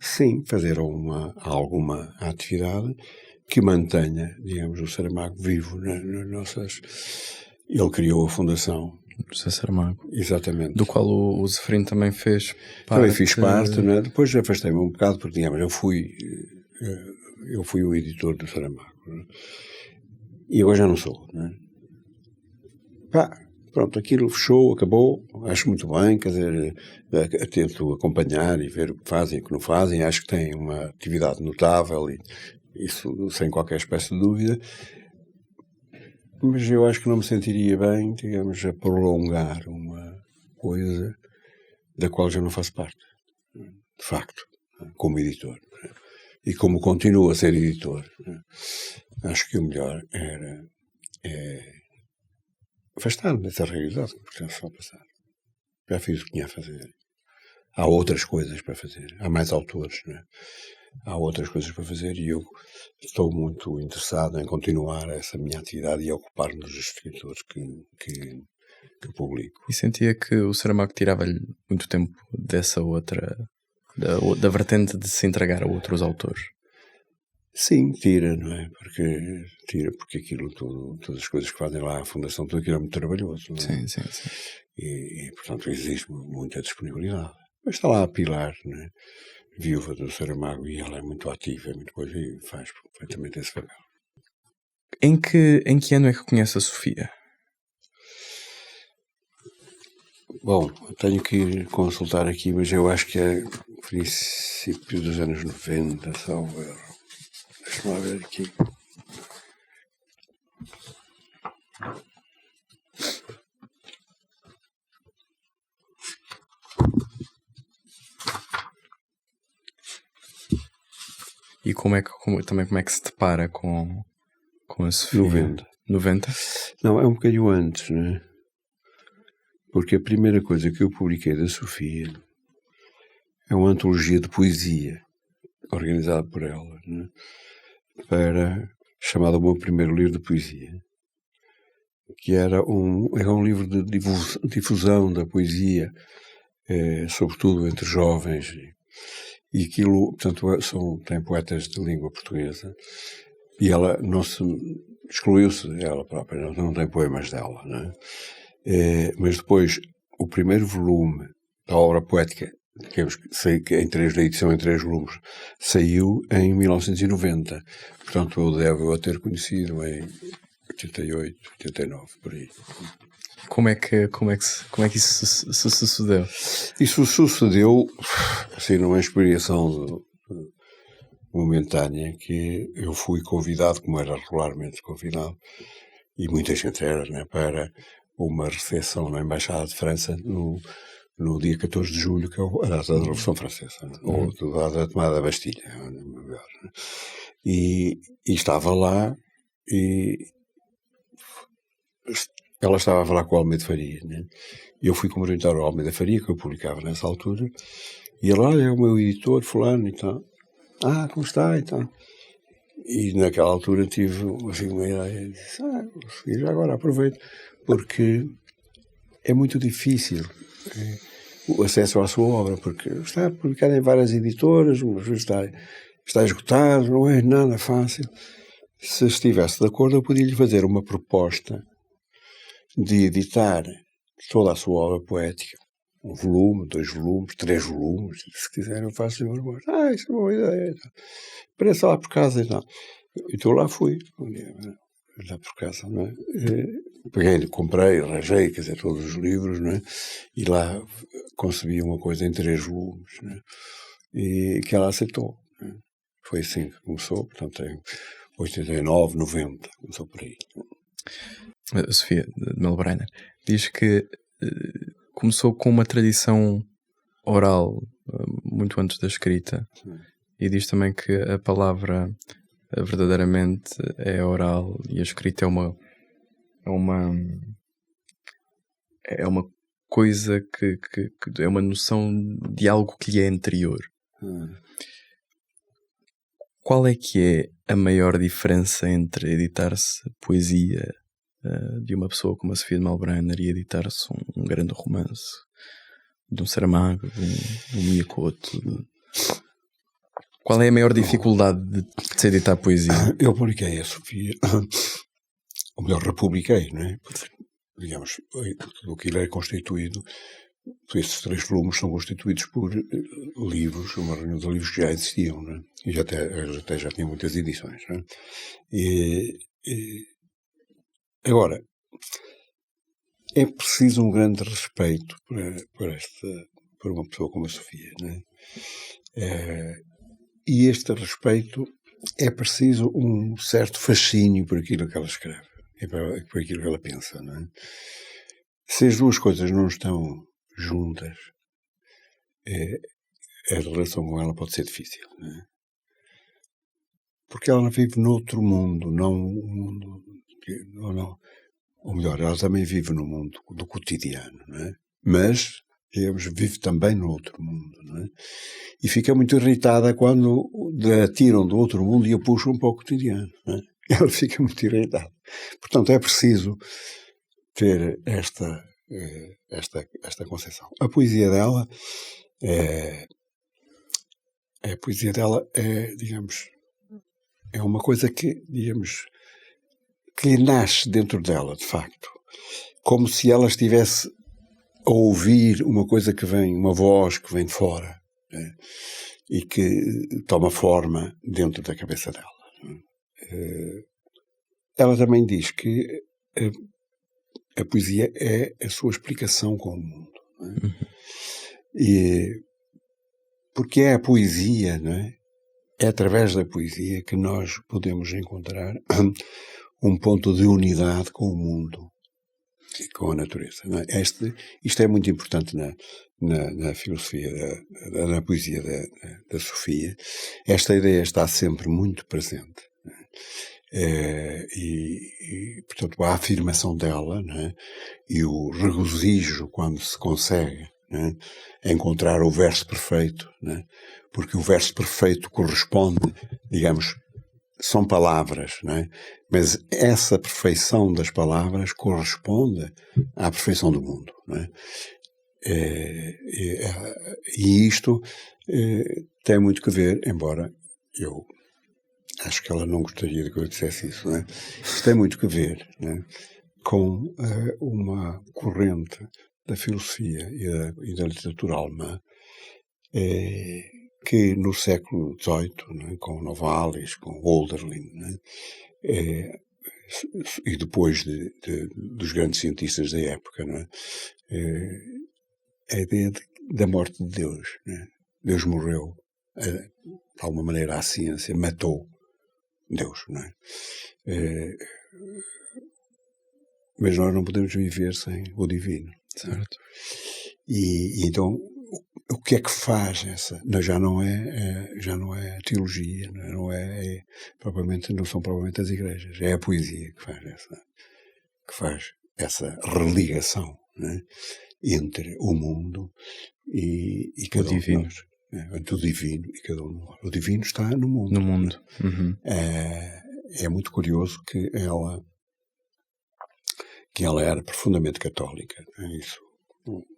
sim, fazer alguma atividade que mantenha, digamos, o Saramago vivo nas nossas... Ele criou a Fundação José Saramago. Exatamente. Do qual o Zafirino também fez parte. Também fiz parte, né? Depois afastei-me um bocado, porque, digamos, eu fui o editor do Saramago, né? E agora já não sou, né? Pronto, aquilo fechou, acabou, acho muito bem, quer dizer, tento acompanhar e ver o que fazem e o que não fazem, acho que têm uma atividade notável e isso sem qualquer espécie de dúvida, mas eu acho que não me sentiria bem, digamos, a prolongar uma coisa da qual já não faço parte, de facto, como editor. E como continuo a ser editor, acho que o melhor era afastar-me dessa realidade que pertence ao passado. Já fiz o que tinha a fazer. Há outras coisas para fazer. Há mais autores, não é? Há outras coisas para fazer e eu estou muito interessado em continuar essa minha atividade e ocupar-me dos escritores que publico. E sentia que o Saramago tirava-lhe muito tempo dessa outra... Da vertente de se entregar a outros autores? Sim, tira, não é? Porque aquilo, todas as coisas que fazem lá, a Fundação, tudo aquilo é muito trabalhoso, não é? Sim. E portanto, exige muita disponibilidade. Mas está lá a Pilar, não é? Viúva do Saramago, e ela é muito ativa, é muito coisa, e faz perfeitamente esse papel. Em que ano é que conhece a Sofia? Bom, tenho que consultar aqui, mas eu acho que é princípio dos anos 90, salvo erro. Deixa-me lá ver aqui. E também como é que se depara com a Sofia? 90. 90? Não, é um bocadinho antes, né? Porque a primeira coisa que eu publiquei da Sofia é uma antologia de poesia organizada por ela, né? Chamada O Meu Primeiro Livro de Poesia, que era um livro de difusão da poesia, sobretudo entre jovens, e aquilo, portanto, tem poetas de língua portuguesa, e ela não se excluiu-se ela própria, não tem poemas dela, né? Mas depois, o primeiro volume da obra poética, que da edição em 3 volumes, saiu em 1990. Portanto, eu devo a ter conhecido em 88, 89, por aí. Como é que isso se sucedeu? Isso sucedeu, assim, numa inspiração momentânea, que eu fui convidado, como era regularmente convidado, e muita gente era, né, para uma recepção na Embaixada de França no dia 14 de julho, que é a data da Revolução Francesa, né? Ou a data da tomada da Bastilha. Né? E estava lá, e ela estava a falar com o Almeida Faria, né? E eu fui cumprimentar o Almeida Faria, que eu publicava nessa altura, e ele, olha, é o meu editor, fulano, e tal. Ah, como está, e tal. E naquela altura tive assim, uma ideia, e disse, e já agora aproveito, porque é muito difícil o acesso à sua obra, porque está publicada em várias editoras, umas vezes está esgotado, não é nada fácil. Se estivesse de acordo, eu podia-lhe fazer uma proposta de editar toda a sua obra poética, 1 volume, 2 volumes, 3 volumes, se quiser eu faço-lhe uma proposta. Isso é uma boa ideia. Apareça lá por casa e tal. Então lá fui, lá por casa, não é? Peguei, comprei, arranjei, quer dizer, todos os livros, não é? E lá concebi uma coisa em 3 volumes, não é? E que ela aceitou. Não é? Foi assim que começou, portanto, em 89, 90, começou por aí. A Sofia de Melbrenner diz que começou com uma tradição oral muito antes da escrita. E diz também que a palavra verdadeiramente é oral e a escrita é uma coisa que é uma noção de algo que lhe é anterior. Qual é que é a maior diferença entre editar-se poesia de uma pessoa como a Sofia de Melbrenner e editar-se um grande romance de um Saramago, de um Miyakoto? Qual é a maior dificuldade de se editar poesia? Eu publiquei a Sofia, ou melhor, republiquei, não é? Digamos, tudo aquilo é constituído, esses 3 volumes são constituídos por livros, uma reunião de livros que já existiam, não é? E até já tinha muitas edições, não é? Agora, é preciso um grande respeito por uma pessoa como a Sofia, não é? E este respeito é preciso um certo fascínio por aquilo que ela escreve e por aquilo que ela pensa, não é? Se as duas coisas não estão juntas, a relação com ela pode ser difícil, não é? Porque ela vive noutro mundo, não um mundo... Não. Ou melhor, ela também vive no mundo do cotidiano, não é? Mas, digamos, vive também no outro mundo, não é? E fica muito irritada quando a tiram do outro mundo e a puxam para o cotidiano, não é? Ela fica muito irritada. Portanto, é preciso ter esta concepção. A poesia dela digamos, é uma coisa que, digamos, que lhe nasce dentro dela, de facto. Como se ela estivesse a ouvir uma coisa que vem, uma voz que vem de fora, né? E que toma forma dentro da cabeça dela. Ela também diz que a poesia é a sua explicação com o mundo. Né? E porque é a poesia, não é? é através da poesia que nós podemos encontrar um ponto de unidade com o mundo e com a natureza. Não é? Isto é muito importante na filosofia, na poesia da Sofia. Esta ideia está sempre muito presente. Portanto, a afirmação dela, não é? E o regozijo quando se consegue, não é? Encontrar o verso perfeito, não é? Porque o verso perfeito corresponde, digamos, são palavras, não é? Mas essa perfeição das palavras corresponde à perfeição do mundo, não é? E isto tem muito que ver, embora eu acho que ela não gostaria de que eu dissesse isso, não é? Isto tem muito que ver, não é? Com uma corrente da filosofia e da literatura alemã que no século XVIII, não é? Com Novalis, com Hölderlin, não é? E depois dos grandes cientistas da época, não é? A ideia da morte de Deus, não é? Deus morreu, de alguma maneira a ciência matou Deus, não é? Mas nós não podemos viver sem o divino. Certo. E então, o que é que faz essa? Já não é teologia, não são propriamente as igrejas, é a poesia que faz essa religação, não é? Entre o mundo e cada um de nós. Entre o divino e cada um de nós. O divino está no mundo. No mundo. Uhum. É muito curioso que ela era profundamente católica, isso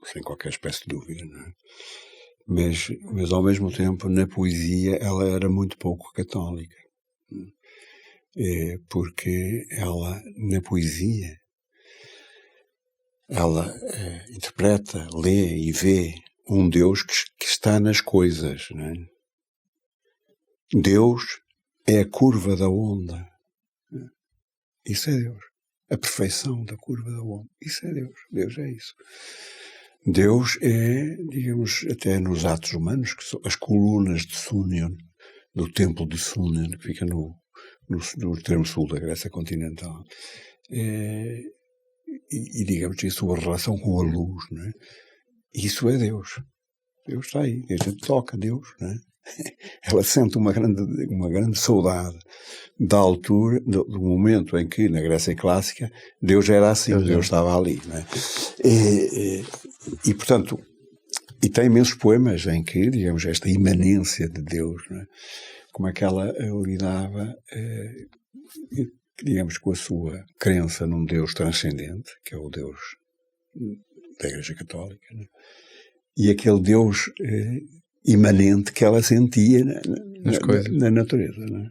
sem qualquer espécie de dúvida, não é? Mas ao mesmo tempo na poesia ela era muito pouco católica, porque ela na poesia ela interpreta, lê e vê um Deus que está nas coisas, não é? Deus é a curva da onda, isso é Deus. A perfeição da curva da onda. Isso é Deus. Deus é isso. Deus é, digamos, até nos atos humanos, que são as colunas de Sunion, do templo de Sunion, que fica no extremo sul da Grécia continental. E digamos, isso, a relação com a luz, não é? Isso é Deus. Deus está aí. A gente toca Deus, não é? Ela sente uma grande saudade da altura, do momento em que, na Grécia clássica, Deus era assim, Deus estava ali. Não é? E, portanto, e tem imensos poemas em que, digamos, esta imanência de Deus, não é? Como é que ela lidava, digamos, com a sua crença num Deus transcendente, que é o Deus da Igreja Católica, não é? E aquele Deus imanente que ela sentia na natureza, não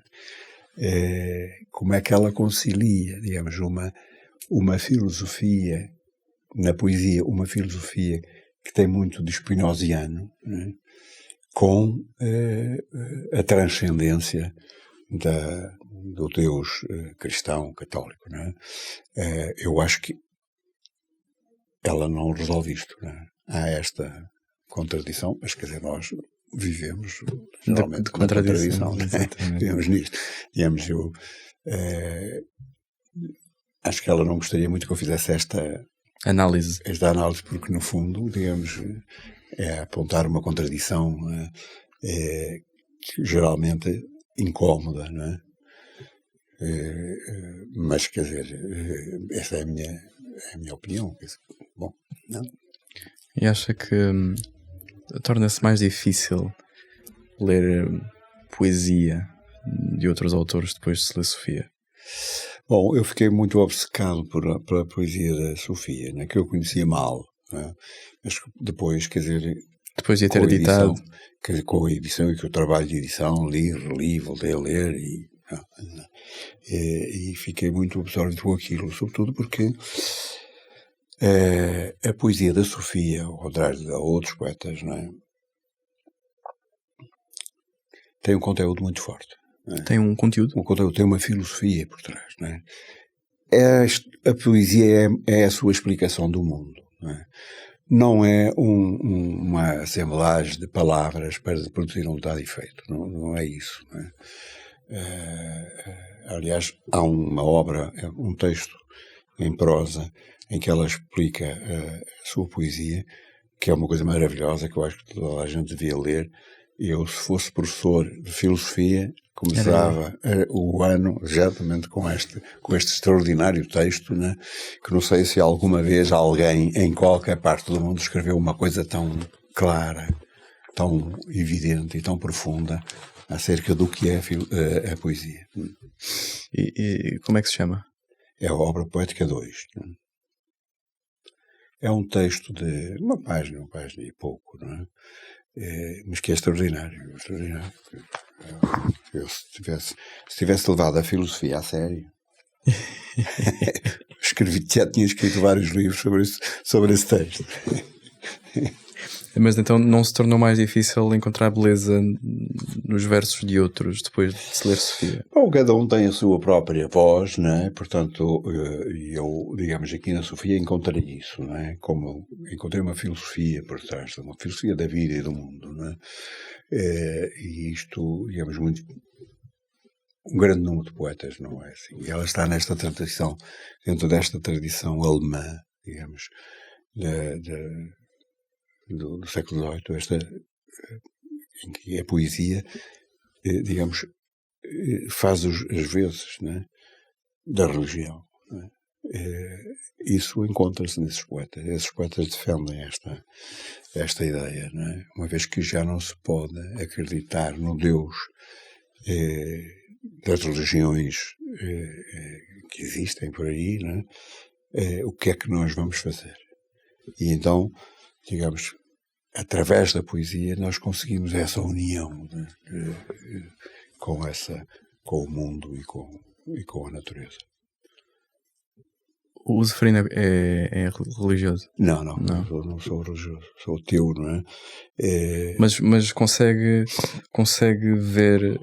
é? Como é que ela concilia, digamos, uma filosofia na poesia, uma filosofia que tem muito de spinoziano, não é? Com a transcendência do Deus cristão, católico, não é? Eu acho que ela não resolve isto, não é? Há esta contradição, mas quer dizer, nós vivemos geralmente de contradição, né? Vivemos nisto. Digamos, eu acho que ela não gostaria muito que eu fizesse esta análise, porque no fundo, digamos, é apontar uma contradição que geralmente incómoda, não é? Mas quer dizer, esta é a minha opinião. Bom, não? E acha que torna-se mais difícil ler poesia de outros autores depois de se ler Sofia? Bom, eu fiquei muito obcecado pela poesia da Sofia, né, que eu conhecia mal, né, mas depois, quer dizer... Depois de ter editado... Quer dizer, com a edição e com o trabalho de edição, li, reli, voltei a ler e fiquei muito absorvido com aquilo, sobretudo porque a poesia da Sofia, ao contrário de outros poetas, não é, tem um conteúdo muito forte. É? Tem um conteúdo? Tem uma filosofia por trás. Não é? A poesia é a sua explicação do mundo. Não é? não é uma assemblagem de palavras para produzir um dado efeito. Não é isso. Não é? Aliás, há uma obra, um texto em prosa, em que ela explica a sua poesia, que é uma coisa maravilhosa, que eu acho que toda a gente devia ler. Eu, se fosse professor de filosofia, começava o ano exatamente com este extraordinário texto, né? Que não sei se alguma vez alguém em qualquer parte do mundo escreveu uma coisa tão clara, tão evidente e tão profunda acerca do que é a poesia. E como é que se chama? É a Obra Poética 2. É um texto de uma página e pouco, não é? Mas que é extraordinário. Eu, se tivesse levado a filosofia a sério, já tinha escrito vários livros sobre esse texto. Mas então não se tornou mais difícil encontrar beleza nos versos de outros depois de se ler Sofia? Bom, cada um tem a sua própria voz, não é? Portanto, eu, digamos, aqui na Sofia encontrei isso, não é? Como encontrei uma filosofia por trás, uma filosofia da vida e do mundo, não é? E isto, digamos, um grande número de poetas, não é assim? E ela está nesta tradição, dentro desta tradição alemã, digamos, do século XVIII, em que a poesia, digamos, faz as vezes, né, da religião. Né? Isso encontra-se nesses poetas. Esses poetas defendem esta ideia, né? Uma vez que já não se pode acreditar no Deus das religiões que existem por aí, né? O que é que nós vamos fazer? E então, digamos, através da poesia nós conseguimos essa união, né? com o mundo e com a natureza. O Zeferino é religioso? Não sou religioso, sou ateu, não é? Mas consegue ver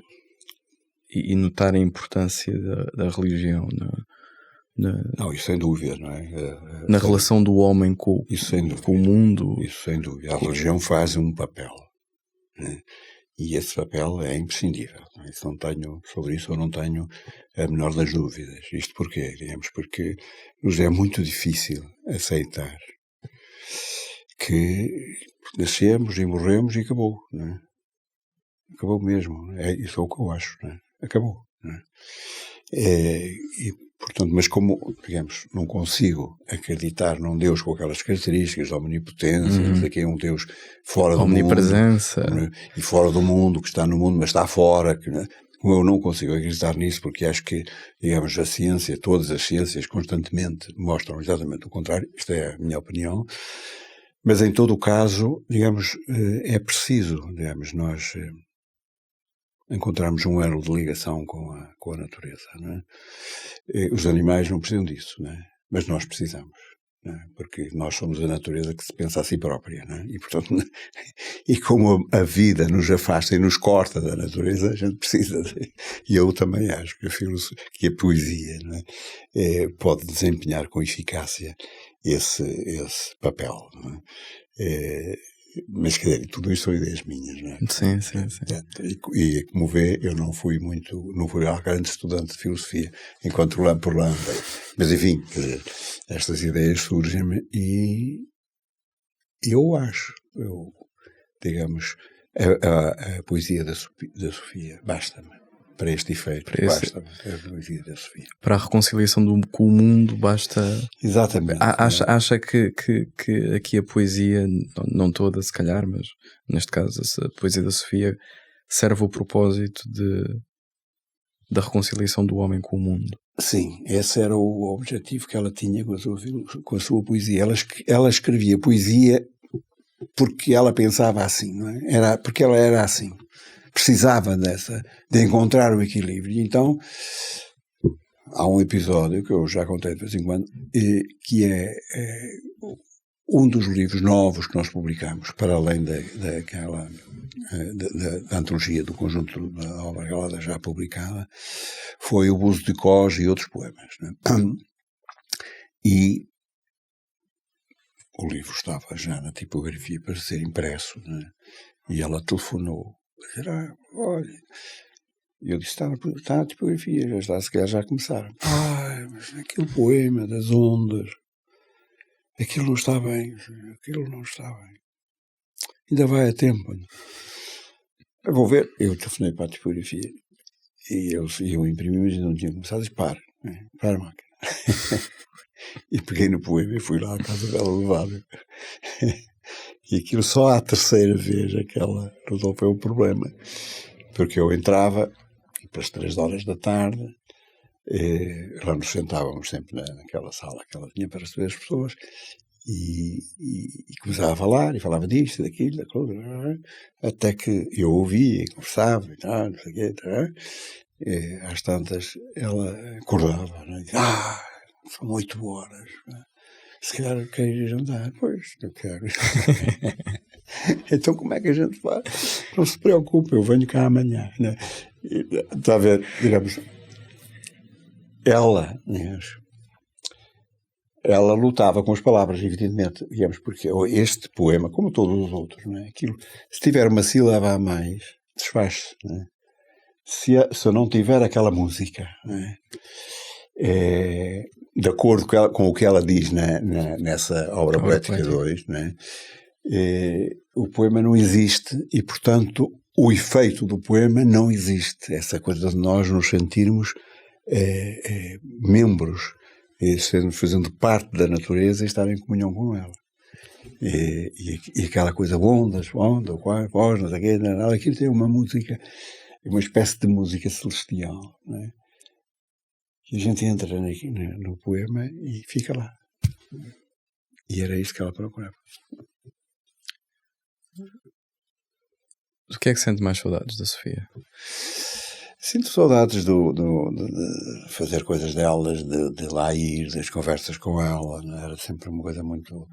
e notar a importância da religião Não, isso sem dúvida, não é? Na relação do homem com o mundo. Isso sem dúvida. A religião faz um papel, né? E esse papel é imprescindível. Sobre isso eu não tenho a menor das dúvidas. Isto porquê? Digamos, porque nos é muito difícil aceitar que nascemos e morremos e acabou, não é? Acabou mesmo. Isso é o que eu acho, não é? Acabou, não é? Portanto, mas como, digamos, não consigo acreditar num Deus com aquelas características de omnipotência, que é um Deus fora do mundo, omnipresença, e fora do mundo, que está no mundo, mas está fora, como eu não consigo acreditar nisso, porque acho que, digamos, a ciência, todas as ciências constantemente mostram exatamente o contrário, isto é a minha opinião, mas em todo o caso, digamos, é preciso, digamos, nós encontrarmos um elo de ligação com a natureza, não é? Os animais não precisam disso, não é? Mas nós precisamos, não é? Porque nós somos a natureza que se pensa a si própria, não é? E, portanto, e como a vida nos afasta e nos corta da natureza, a gente precisa e eu também acho que a poesia, não é? Pode desempenhar com eficácia esse papel, não é? Mas, quer dizer, tudo isto são ideias minhas, não é? Sim. E como vê, eu não fui um grande estudante de filosofia, enquanto por lá andei. Mas, enfim, quer dizer, estas ideias surgem-me e eu acho, digamos, a poesia da Sofia basta-me. Para este efeito, basta-me a poesia da Sofia. Para a reconciliação com o mundo, basta... Exatamente. Acha que aqui a poesia, não toda se calhar, mas neste caso a poesia da Sofia serve o propósito da reconciliação do homem com o mundo? Sim, esse era o objetivo que ela tinha com a sua poesia. Ela escrevia poesia porque ela pensava assim, não é? Porque ela era assim. Precisava de encontrar o equilíbrio. Então, há um episódio que eu já contei de vez em quando, que é um dos livros novos que nós publicamos, para além da antologia do conjunto da obra galada já publicada, foi o Buzo de Cós e outros poemas, né? E o livro estava já na tipografia para ser impresso, né? E ela telefonou. Olha. E eu disse, está na tipografia, já está, se calhar já começaram. Mas aquele poema das ondas, aquilo não está bem, aquilo não está bem. Ainda vai a tempo. Eu vou ver. Eu telefonei para a tipografia e eu imprimi, mas ainda não tinha começado. Disse, para a máquina. E peguei no poema e fui lá à casa dela levar. E aquilo só à terceira vez aquela resolveu o problema. Porque eu entrava pelas 3 horas da tarde, lá nos sentávamos sempre naquela sala que ela tinha para receber as pessoas, e começava a falar, e falava disto, daquilo, até que eu ouvia e conversava, e tal, não sei o quê, às tantas ela acordava, né? São 8 horas, se calhar eu quero ir jantar. Pois, eu quero. Então como é que a gente faz? Não se preocupe, eu venho cá amanhã, né? Está a ver, digamos, ela lutava com as palavras, evidentemente, digamos, porque este poema, como todos os outros, não é? Aquilo, se tiver uma sílaba a mais, desfaz-se, não é? Se eu não tiver aquela música, não é? De acordo com o que ela diz nessa obra poética 2, não é? O poema não existe e, portanto, o efeito do poema não existe. Essa coisa de nós nos sentirmos membros, fazendo parte da natureza e estar em comunhão com ela. E aquela coisa, ondas, voz, não sei o quê, aquilo tem uma música, uma espécie de música celestial, não é? E a gente entra no poema e fica lá. E era isso que ela procurava. Do que é que sente mais saudades da Sofia? Sinto saudades de fazer coisas delas, de lá ir, das conversas com ela. Não é? Era sempre uma coisa muito,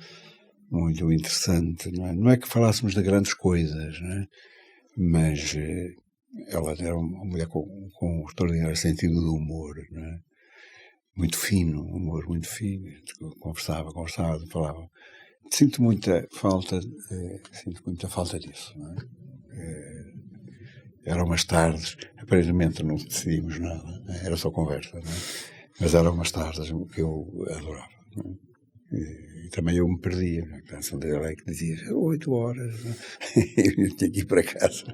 muito interessante. Não é que falássemos de grandes coisas, não é? Mas ela era uma mulher com um extraordinário sentido do humor, não é? Muito fino, um humor muito fino. Conversava, falava. Sinto muita falta disso, não é? Eram umas tardes, aparentemente não decidimos nada, não é? Era só conversa, não é? Mas eram umas tardes que eu adorava, não é? E também eu me perdia, a canção dela é que dizia 8 horas, não é? Eu tinha que ir para casa.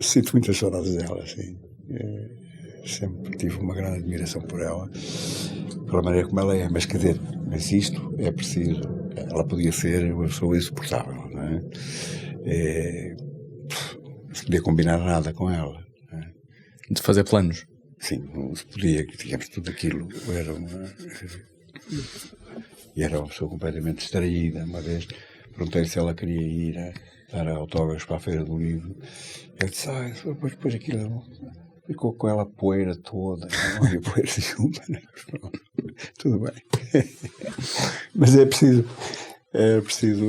Sinto muitas saudades dela, assim. Sempre tive uma grande admiração por ela, pela maneira como ela é, mas quer dizer, mas isto é preciso, ela podia ser uma pessoa insuportável, não é? Não se podia combinar nada com ela, não é? De fazer planos? Sim, não se podia, digamos, tudo aquilo era uma pessoa completamente distraída. Uma vez perguntei se ela queria ir a dar autógrafos para a Feira do Livro. Eu disse, depois aquilo ficou com ela a poeira toda, não havia poeira nenhuma. Tudo bem. Mas é preciso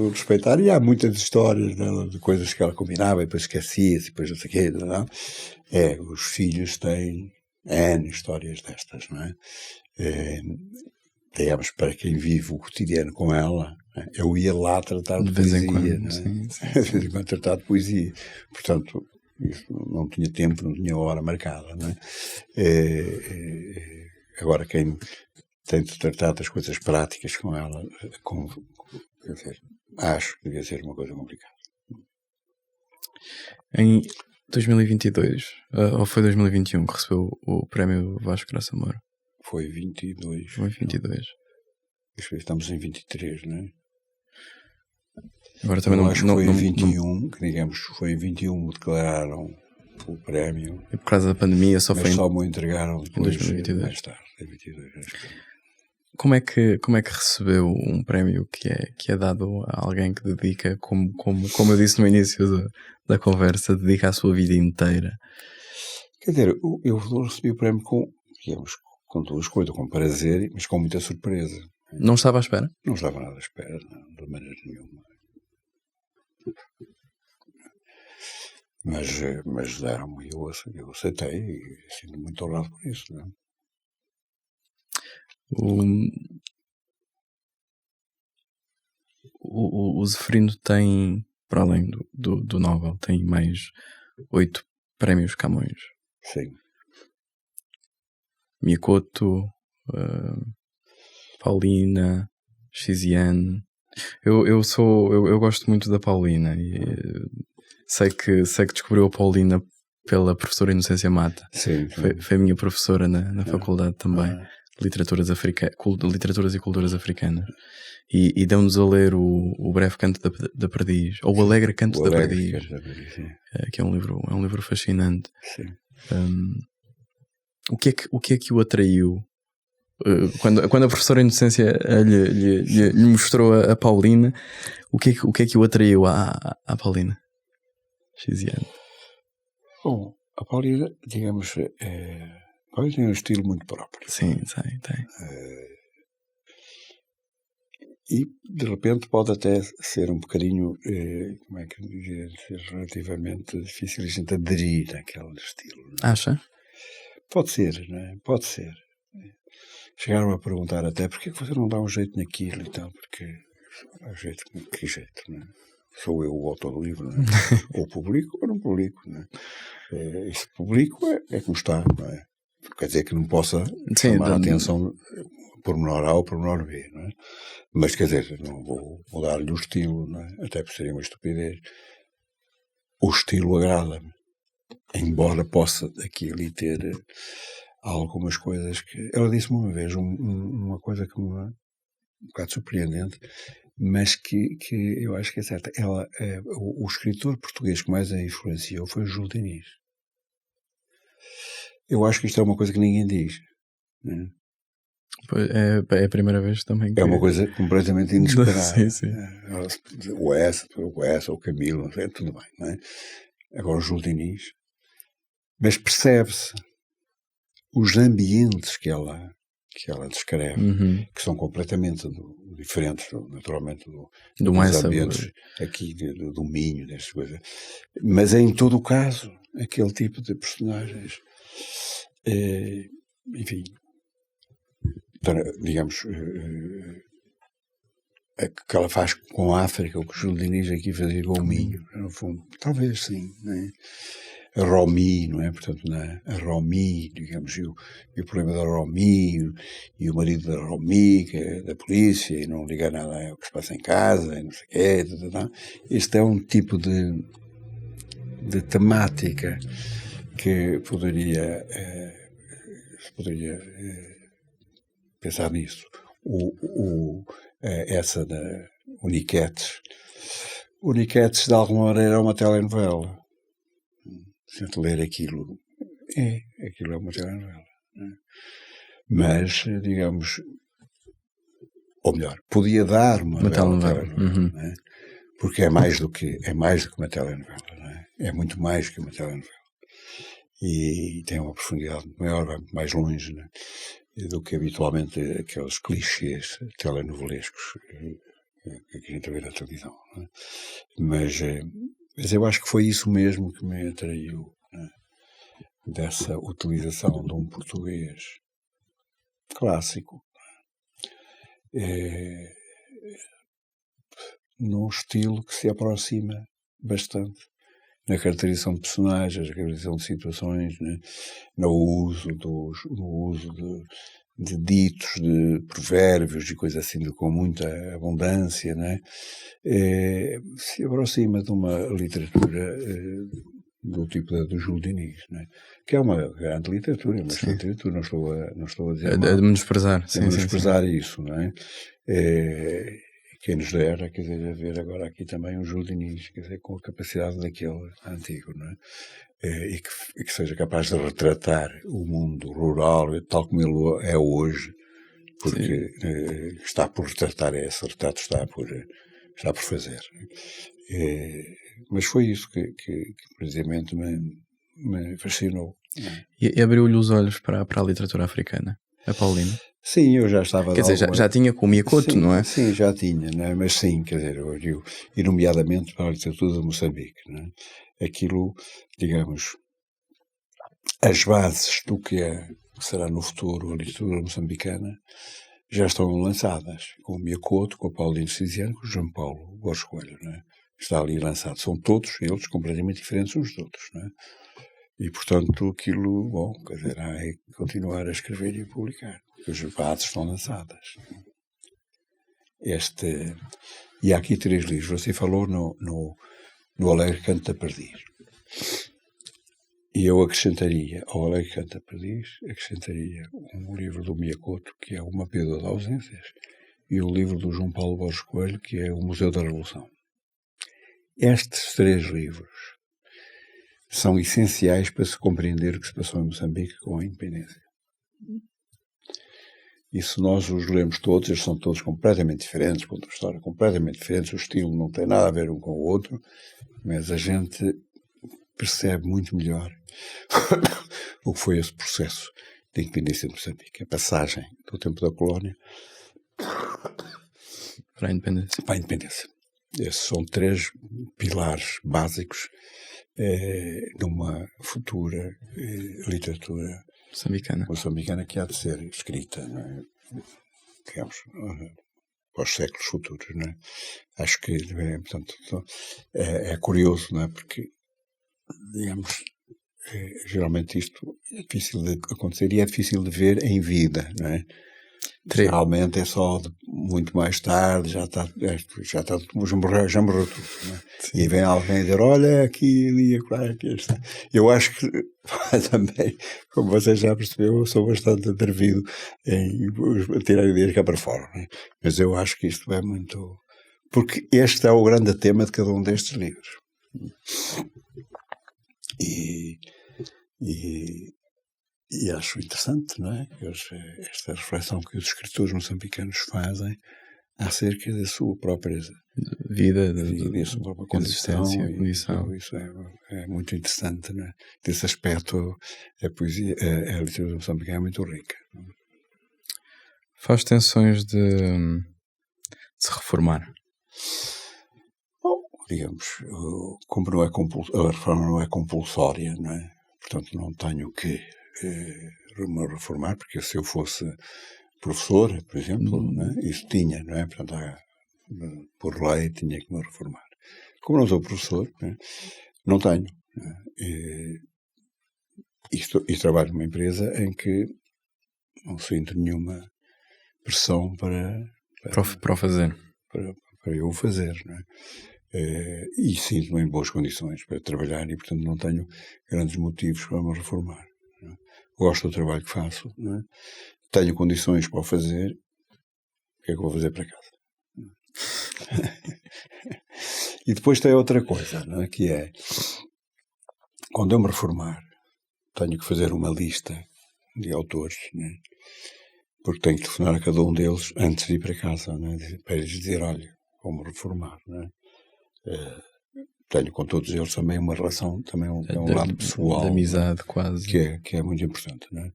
respeitar, e há muitas histórias dela, de coisas que ela combinava e depois esquecia-se, depois não sei o quê, não? Os filhos têm N histórias destas, não é? Digamos, para quem vive o cotidiano com ela, eu ia lá tratar de poesia, não é? Sim. De vez em quando tratar de poesia. Portanto, isso não tinha tempo, não tinha hora marcada, não é? Agora, quem tem de tratar das coisas práticas com ela, quer dizer, acho que devia ser uma coisa complicada. Em 2022, ou foi 2021 que recebeu o prémio Vasco Graça Moura? Foi 22. Foi 22. Estamos em 23, não é? Agora também acho que foi em 21, que digamos, foi em 21 declararam o prémio. E por causa da pandemia só me entregaram depois, em 2022. Mais tarde, em 22. Como é que recebeu um prémio que é dado a alguém que dedica, como eu disse no início da conversa, dedica a sua vida inteira? Quer dizer, eu recebi o prémio com duas coisas, com prazer, mas com muita surpresa. Não estava à espera? Não estava nada à espera, não, de maneira nenhuma. Mas deram-me, eu aceitei e sinto muito honrado por isso, não é? o Zeferino tem, para além do Nobel, tem mais 8 prémios Camões. Sim. Miyakoto, Paulina, Xiziane. Eu gosto muito da Paulina e sei que descobriu a Paulina pela professora Inocência Mata. Sim. Foi a minha professora na faculdade também, literaturas e culturas africanas. E deu-nos a ler o Breve Canto da Perdiz, ou o Alegre Canto da Perdiz, que é um livro fascinante. Sim. O que é que o atraiu? Quando a professora Inocência lhe mostrou a Paulina, o que é que o atraiu à Paulina? Xiziane. Bom, a Paulina, digamos, Paulina tem um estilo muito próprio. Sim, tem. E, de repente, pode até ser um bocadinho, como é que eu diria, ser relativamente difícil a gente aderir àquele estilo. Não é? Acha? Pode ser, não é? Pode ser. Chegaram a perguntar até porquê que você não dá um jeito naquilo e tal, porque que jeito, não é? Sou eu o autor do livro, não é? Ou publico ou não publico, não é? Esse publico é como está, não é? Quer dizer que não possa chamar a atenção pormenor A ou pormenor B, não é? Mas quer dizer, não vou mudar-lhe o estilo, não é? Até por seria uma estupidez. O estilo agrada-me, embora possa aqui ali ter algumas coisas que... Ela disse-me uma vez uma coisa que me um bocado surpreendente, mas que eu acho que é certa. O escritor português que mais a influenciou foi o Júlio Diniz. Eu acho que isto é uma coisa que ninguém diz. Né? É a primeira vez também que... É uma coisa completamente inesperada. Sim. O Essa, o Camilo, não sei, tudo bem. Não é? Agora o Júlio Diniz. Mas percebe-se os ambientes que ela descreve, que são completamente diferentes, naturalmente, dos ambientes aqui do Minho, destas coisas. Mas é em todo o caso aquele tipo de personagens. Enfim, digamos, que ela faz com a África, o que o Júlio Diniz aqui fazia com o Minho, no fundo, talvez sim, não é? A Romy, não é? Portanto, a Romy, digamos, e o problema da Romy, e o marido da Romy, que é da polícia, e não liga nada ao que se passa em casa, e não sei o quê, Este é um tipo de temática que poderia pensar nisso. Essa da Uniquetes. Uniquetes, de alguma maneira, é uma telenovela. Se a gente ler aquilo, aquilo é uma telenovela. Né? Mas, digamos, ou melhor, podia dar uma telenovela. Né? Porque é mais do que uma telenovela. Né? É muito mais que uma telenovela. E tem uma profundidade muito maior, vai muito mais longe, né? Do que habitualmente aqueles clichês telenovelescos que a gente vê na televisão. Né? Mas eu acho que foi isso mesmo que me atraiu, né? Dessa utilização de um português clássico, num estilo que se aproxima bastante na caracterização de personagens, na caracterização de situações, né? no uso de ditos, de provérbios e coisas assim, com muita abundância, né? Se aproxima de uma literatura do tipo do Júlio Diniz, né? Que é uma grande literatura, uma excelente literatura, não estou a dizer mal. De menosprezar. Menosprezar isso, não é? Quem nos dera, quer dizer, ver agora aqui também um Júlio Diniz, quer dizer, com a capacidade daquele antigo, não é? E que seja capaz de retratar o mundo rural tal como ele é hoje, porque está por retratar, esse retrato está por fazer. Mas foi isso que precisamente me fascinou. E abriu-lhe os olhos para a literatura africana, a Paulina? Sim, eu já estava... Quer dizer, já tinha com o Miyakoto, não é? Sim, já tinha, né? Mas sim, quer dizer, e nomeadamente para a literatura de Moçambique, né? Aquilo, digamos, as bases do que será no futuro a literatura moçambicana já estão lançadas, com o Miyakoto, com o Paulino Cisiano, com o João Paulo Borges Coelho, não é? Está ali lançado. São todos eles completamente diferentes uns dos outros, não é? E, portanto, aquilo, bom, quer dizer, há é continuar a escrever e a publicar. As bases estão lançadas. E há aqui 3 livros. Você falou no Alegre Canto da Perdiz. E eu acrescentaria, ao Alegre Canto da Perdiz, acrescentaria um livro do Miyakoto, que é O Mapeador de Ausências, e o livro do João Paulo Borges Coelho, que é O Museu da Revolução. Estes 3 livros são essenciais para se compreender o que se passou em Moçambique com a independência. E se nós os lemos todos, eles são todos completamente diferentes, contam história completamente diferentes, o estilo não tem nada a ver um com o outro, mas a gente percebe muito melhor o que foi esse processo de independência de Moçambique, a passagem do tempo da colónia para a independência. Para a independência. Esses são 3 pilares básicos numa futura literatura moçambicana que há de ser escrita, não é? Digamos, para os séculos futuros, não é? Acho que, portanto, é curioso, não é? Porque, digamos, geralmente isto é difícil de acontecer e é difícil de ver em vida, não é? Realmente é só muito mais tarde, já está já morreu tudo, não é? E vem alguém dizer, olha, aqui, ali, aqui está. Eu acho que também, como você já percebeu, eu sou bastante atrevido em tirar ideias cá para fora, não é? Mas eu acho que isto é muito... Porque este é o grande tema de cada um destes livros. E acho interessante, não é? Esta reflexão que os escritores moçambicanos fazem acerca da sua própria vida, da sua própria condição. Isso é muito interessante, não é? Desse aspecto, a poesia, a literatura moçambicana é muito rica. Faz tensões de se reformar? Bom, digamos, como não é a reforma não é compulsória, não é? Portanto, não tenho que me reformar, porque se eu fosse professor, por exemplo, não é? Isso tinha, não é? Portanto, por lei tinha que me reformar. Como não sou professor, não tenho. Não é? E trabalho numa empresa em que não sinto nenhuma pressão para o fazer. Para eu o fazer, não é? E sinto-me em boas condições para trabalhar e, portanto, não tenho grandes motivos para me reformar. Não é? Gosto do trabalho que faço, não é? Tenho condições para o fazer, o que é que vou fazer para casa? E depois tem outra coisa, não é? Que é, quando eu me reformar, tenho que fazer uma lista de autores, não é? Porque tenho que telefonar a cada um deles antes de ir para casa, não é? Para lhes dizer, olha, vou-me reformar, não é? Tenho com todos eles também uma relação, também um lado pessoal, de amizade, quase, que é muito importante, não é?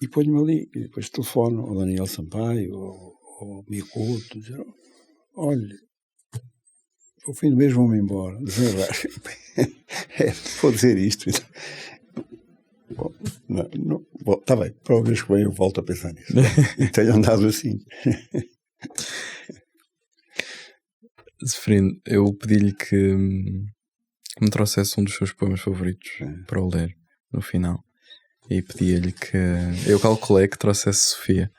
E ponho-me ali, e depois telefono ao Daniel Sampaio, ao Miyakoto, dizer, olha, ao fim do mês vou-me embora. Vou dizer isto. Está bem, para o mês que vem eu volto a pensar nisso. E tenho andado assim. Zeferino, eu pedi-lhe que me trouxesse um dos seus poemas favoritos para o ler no final. E pedi-lhe que... Eu calculei que trouxesse Sofia.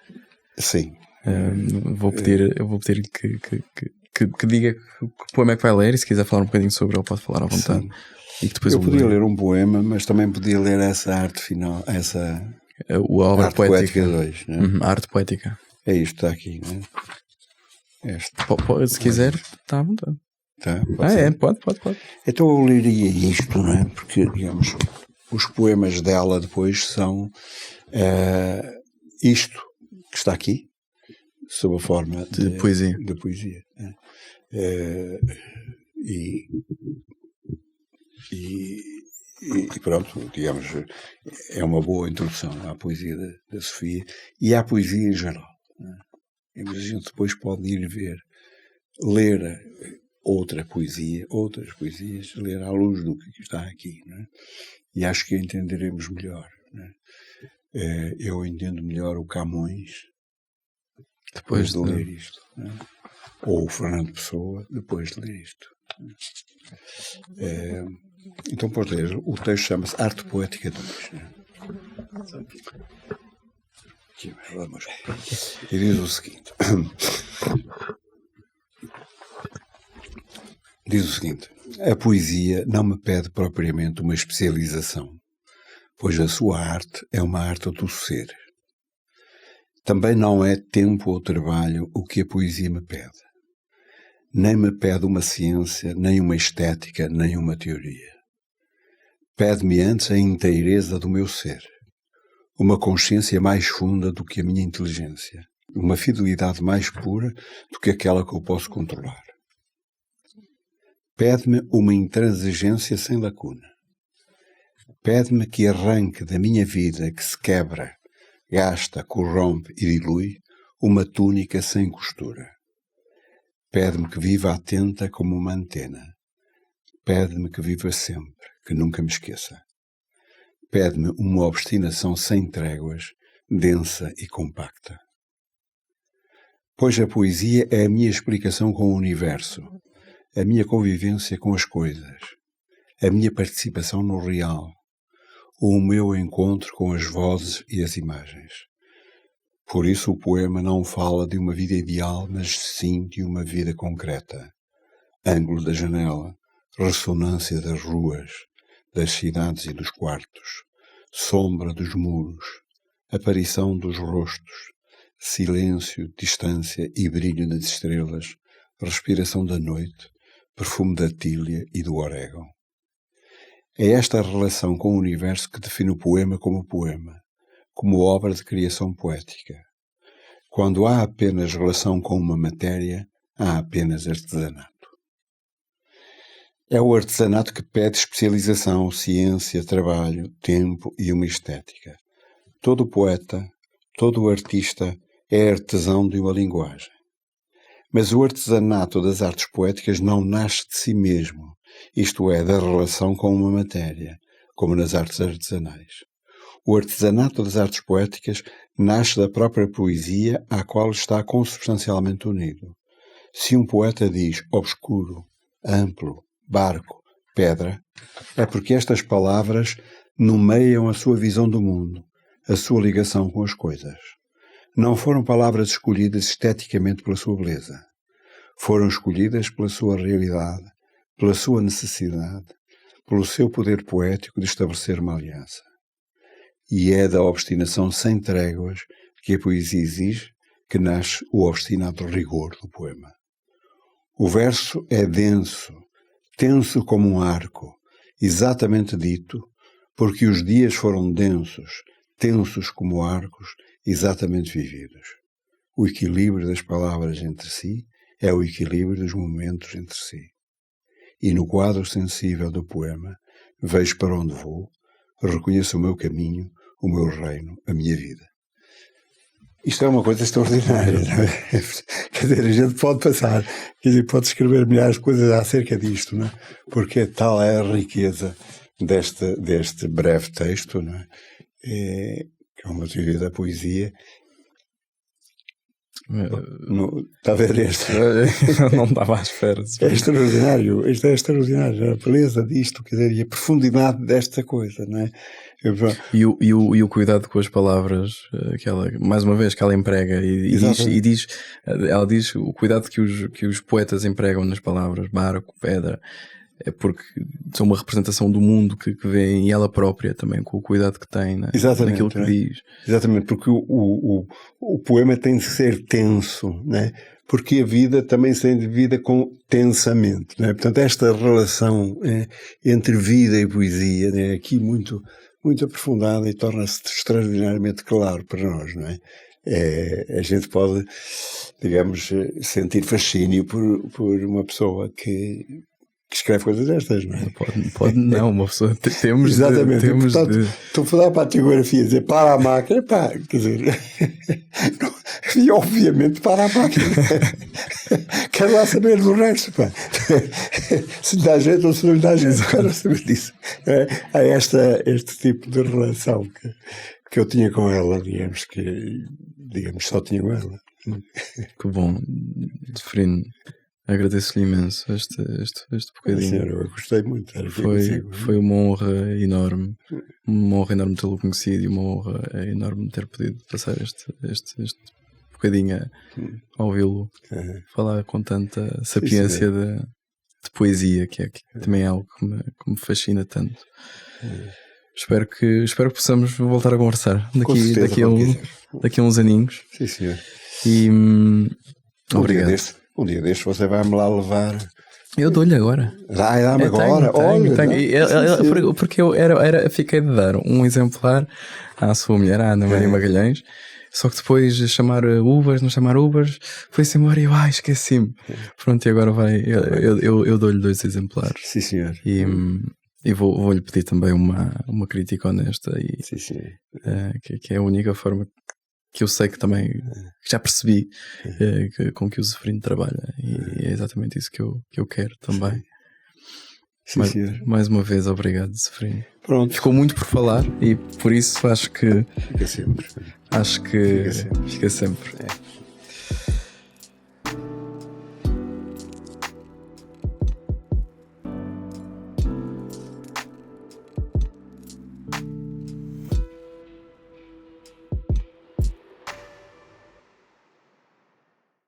Sim. Eu vou pedir-lhe que diga que poema é que vai ler, e se quiser falar um bocadinho sobre ele pode falar à vontade. Sim. E que depois eu podia ler um poema, mas também podia ler essa arte final, essa a obra arte poética 2, né? A arte poética. É isto, está aqui, né? Se quiser, está à vontade. Tá, pode. Então eu leria isto, não é? Porque, digamos, os poemas dela depois são isto que está aqui, sob a forma de poesia. De poesia, né? E pronto, digamos, é uma boa introdução à poesia da Sofia e à poesia em geral, né? Mas a gente depois pode ir ler outras poesias, ler à luz do que está aqui, né? E acho que entenderemos melhor, né? Eu entendo melhor o Camões Depois de ler isto, né? Ou o Fernando Pessoa depois de ler isto. Então, podes ler. O texto chama-se Arte Poética 2. Né? Aqui, vamos. E diz o seguinte. Diz o seguinte: a poesia não me pede propriamente uma especialização, pois a sua arte é uma arte do ser. Também não é tempo ou trabalho o que a poesia me pede. Nem me pede uma ciência, nem uma estética, nem uma teoria. Pede-me antes a inteireza do meu ser, uma consciência mais funda do que a minha inteligência, uma fidelidade mais pura do que aquela que eu posso controlar. Pede-me uma intransigência sem lacuna. Pede-me que arranque da minha vida que se quebra, gasta, corrompe e dilui, uma túnica sem costura. Pede-me que viva atenta como uma antena. Pede-me que viva sempre, que nunca me esqueça. Pede-me uma obstinação sem tréguas, densa e compacta. Pois a poesia é a minha explicação com o universo, a minha convivência com as coisas, a minha participação no real, o meu encontro com as vozes e as imagens. Por isso o poema não fala de uma vida ideal, mas sim de uma vida concreta. Ângulo da janela, ressonância das ruas, das cidades e dos quartos, sombra dos muros, aparição dos rostos, silêncio, distância e brilho das estrelas, respiração da noite, perfume da tília e do orégão. É esta relação com o universo que define o poema, como obra de criação poética. Quando há apenas relação com uma matéria, há apenas artesanato. É o artesanato que pede especialização, ciência, trabalho, tempo e uma estética. Todo poeta, todo artista é artesão de uma linguagem. Mas o artesanato das artes poéticas não nasce de si mesmo, isto é, da relação com uma matéria, como nas artes artesanais. O artesanato das artes poéticas nasce da própria poesia à qual está consubstancialmente unido. Se um poeta diz obscuro, amplo, barco, pedra, é porque estas palavras nomeiam a sua visão do mundo, a sua ligação com as coisas. Não foram palavras escolhidas esteticamente pela sua beleza. Foram escolhidas pela sua realidade, pela sua necessidade, pelo seu poder poético de estabelecer uma aliança. E é da obstinação sem tréguas que a poesia exige que nasce o obstinado rigor do poema. O verso é denso, tenso como um arco, exatamente dito, porque os dias foram densos, tensos como arcos, exatamente vividos. O equilíbrio das palavras entre si é o equilíbrio dos momentos entre si. E no quadro sensível do poema, vejo para onde vou, reconheço o meu caminho, o meu reino, a minha vida. Isto é uma coisa extraordinária, não é? Quer dizer, a gente pode passar, quer dizer, pode escrever milhares de coisas acerca disto, não é? Porque tal é a riqueza deste breve texto, não é? Que é uma teoria da poesia. Está a ver este? Não estava à espera. É extraordinário, isto é extraordinário, a beleza disto, quer dizer, e a profundidade desta coisa, não é? E o cuidado com as palavras, mais uma vez, que ela emprega ela diz o cuidado que os poetas empregam nas palavras, barco, pedra, é porque são uma representação do mundo que vê em ela própria também, com o cuidado que tem, né? Naquilo que diz. Exatamente, porque o poema tem de ser tenso, né? Porque a vida também se vivida com tensamente, né? Portanto, esta relação entre vida e poesia é aqui muito, muito aprofundada e torna-se extraordinariamente claro para nós, não é? A gente pode, digamos, sentir fascínio por uma pessoa que escreve coisas destas, não é? Pode não, uma pessoa temos exatamente, de... portanto, estou a falar para a tipografia, dizer para a máquina, pá, quer dizer, e obviamente para a máquina, quero lá saber do resto, pá, se lhe dá jeito ou se não lhe dá jeito, quero saber disso. Há este tipo de relação que eu tinha com ela, digamos, só tinha com ela. Que bom, Seferino. Agradeço-lhe imenso este bocadinho. Senhor, eu gostei muito. Foi uma honra enorme. Uma honra enorme tê-lo conhecido e uma honra enorme ter podido passar este bocadinho a ouvi-lo falar com tanta sapiência de poesia, que também é algo que me fascina tanto. Espero que possamos voltar a conversar daqui a uns aninhos. Sim, senhor. E obrigado. Um dia deste você vai-me lá levar. Eu dou-lhe agora. Dá-me agora? Tenho. Porque eu fiquei de dar um exemplar à sua mulher, à Ana Maria Magalhães, só que depois não chamar Ubers, foi-se embora e eu esqueci-me. Pronto, e agora eu dou-lhe 2 exemplares. Sim, senhor. E vou-lhe pedir também uma crítica honesta, sim, sim. Que é a única forma que eu sei que também já percebi com que o Seferino trabalha, e é exatamente isso que eu quero também. Sim, mais uma vez, obrigado, Seferino. Pronto. Ficou muito por falar e por isso acho que fica sempre. Fica sempre.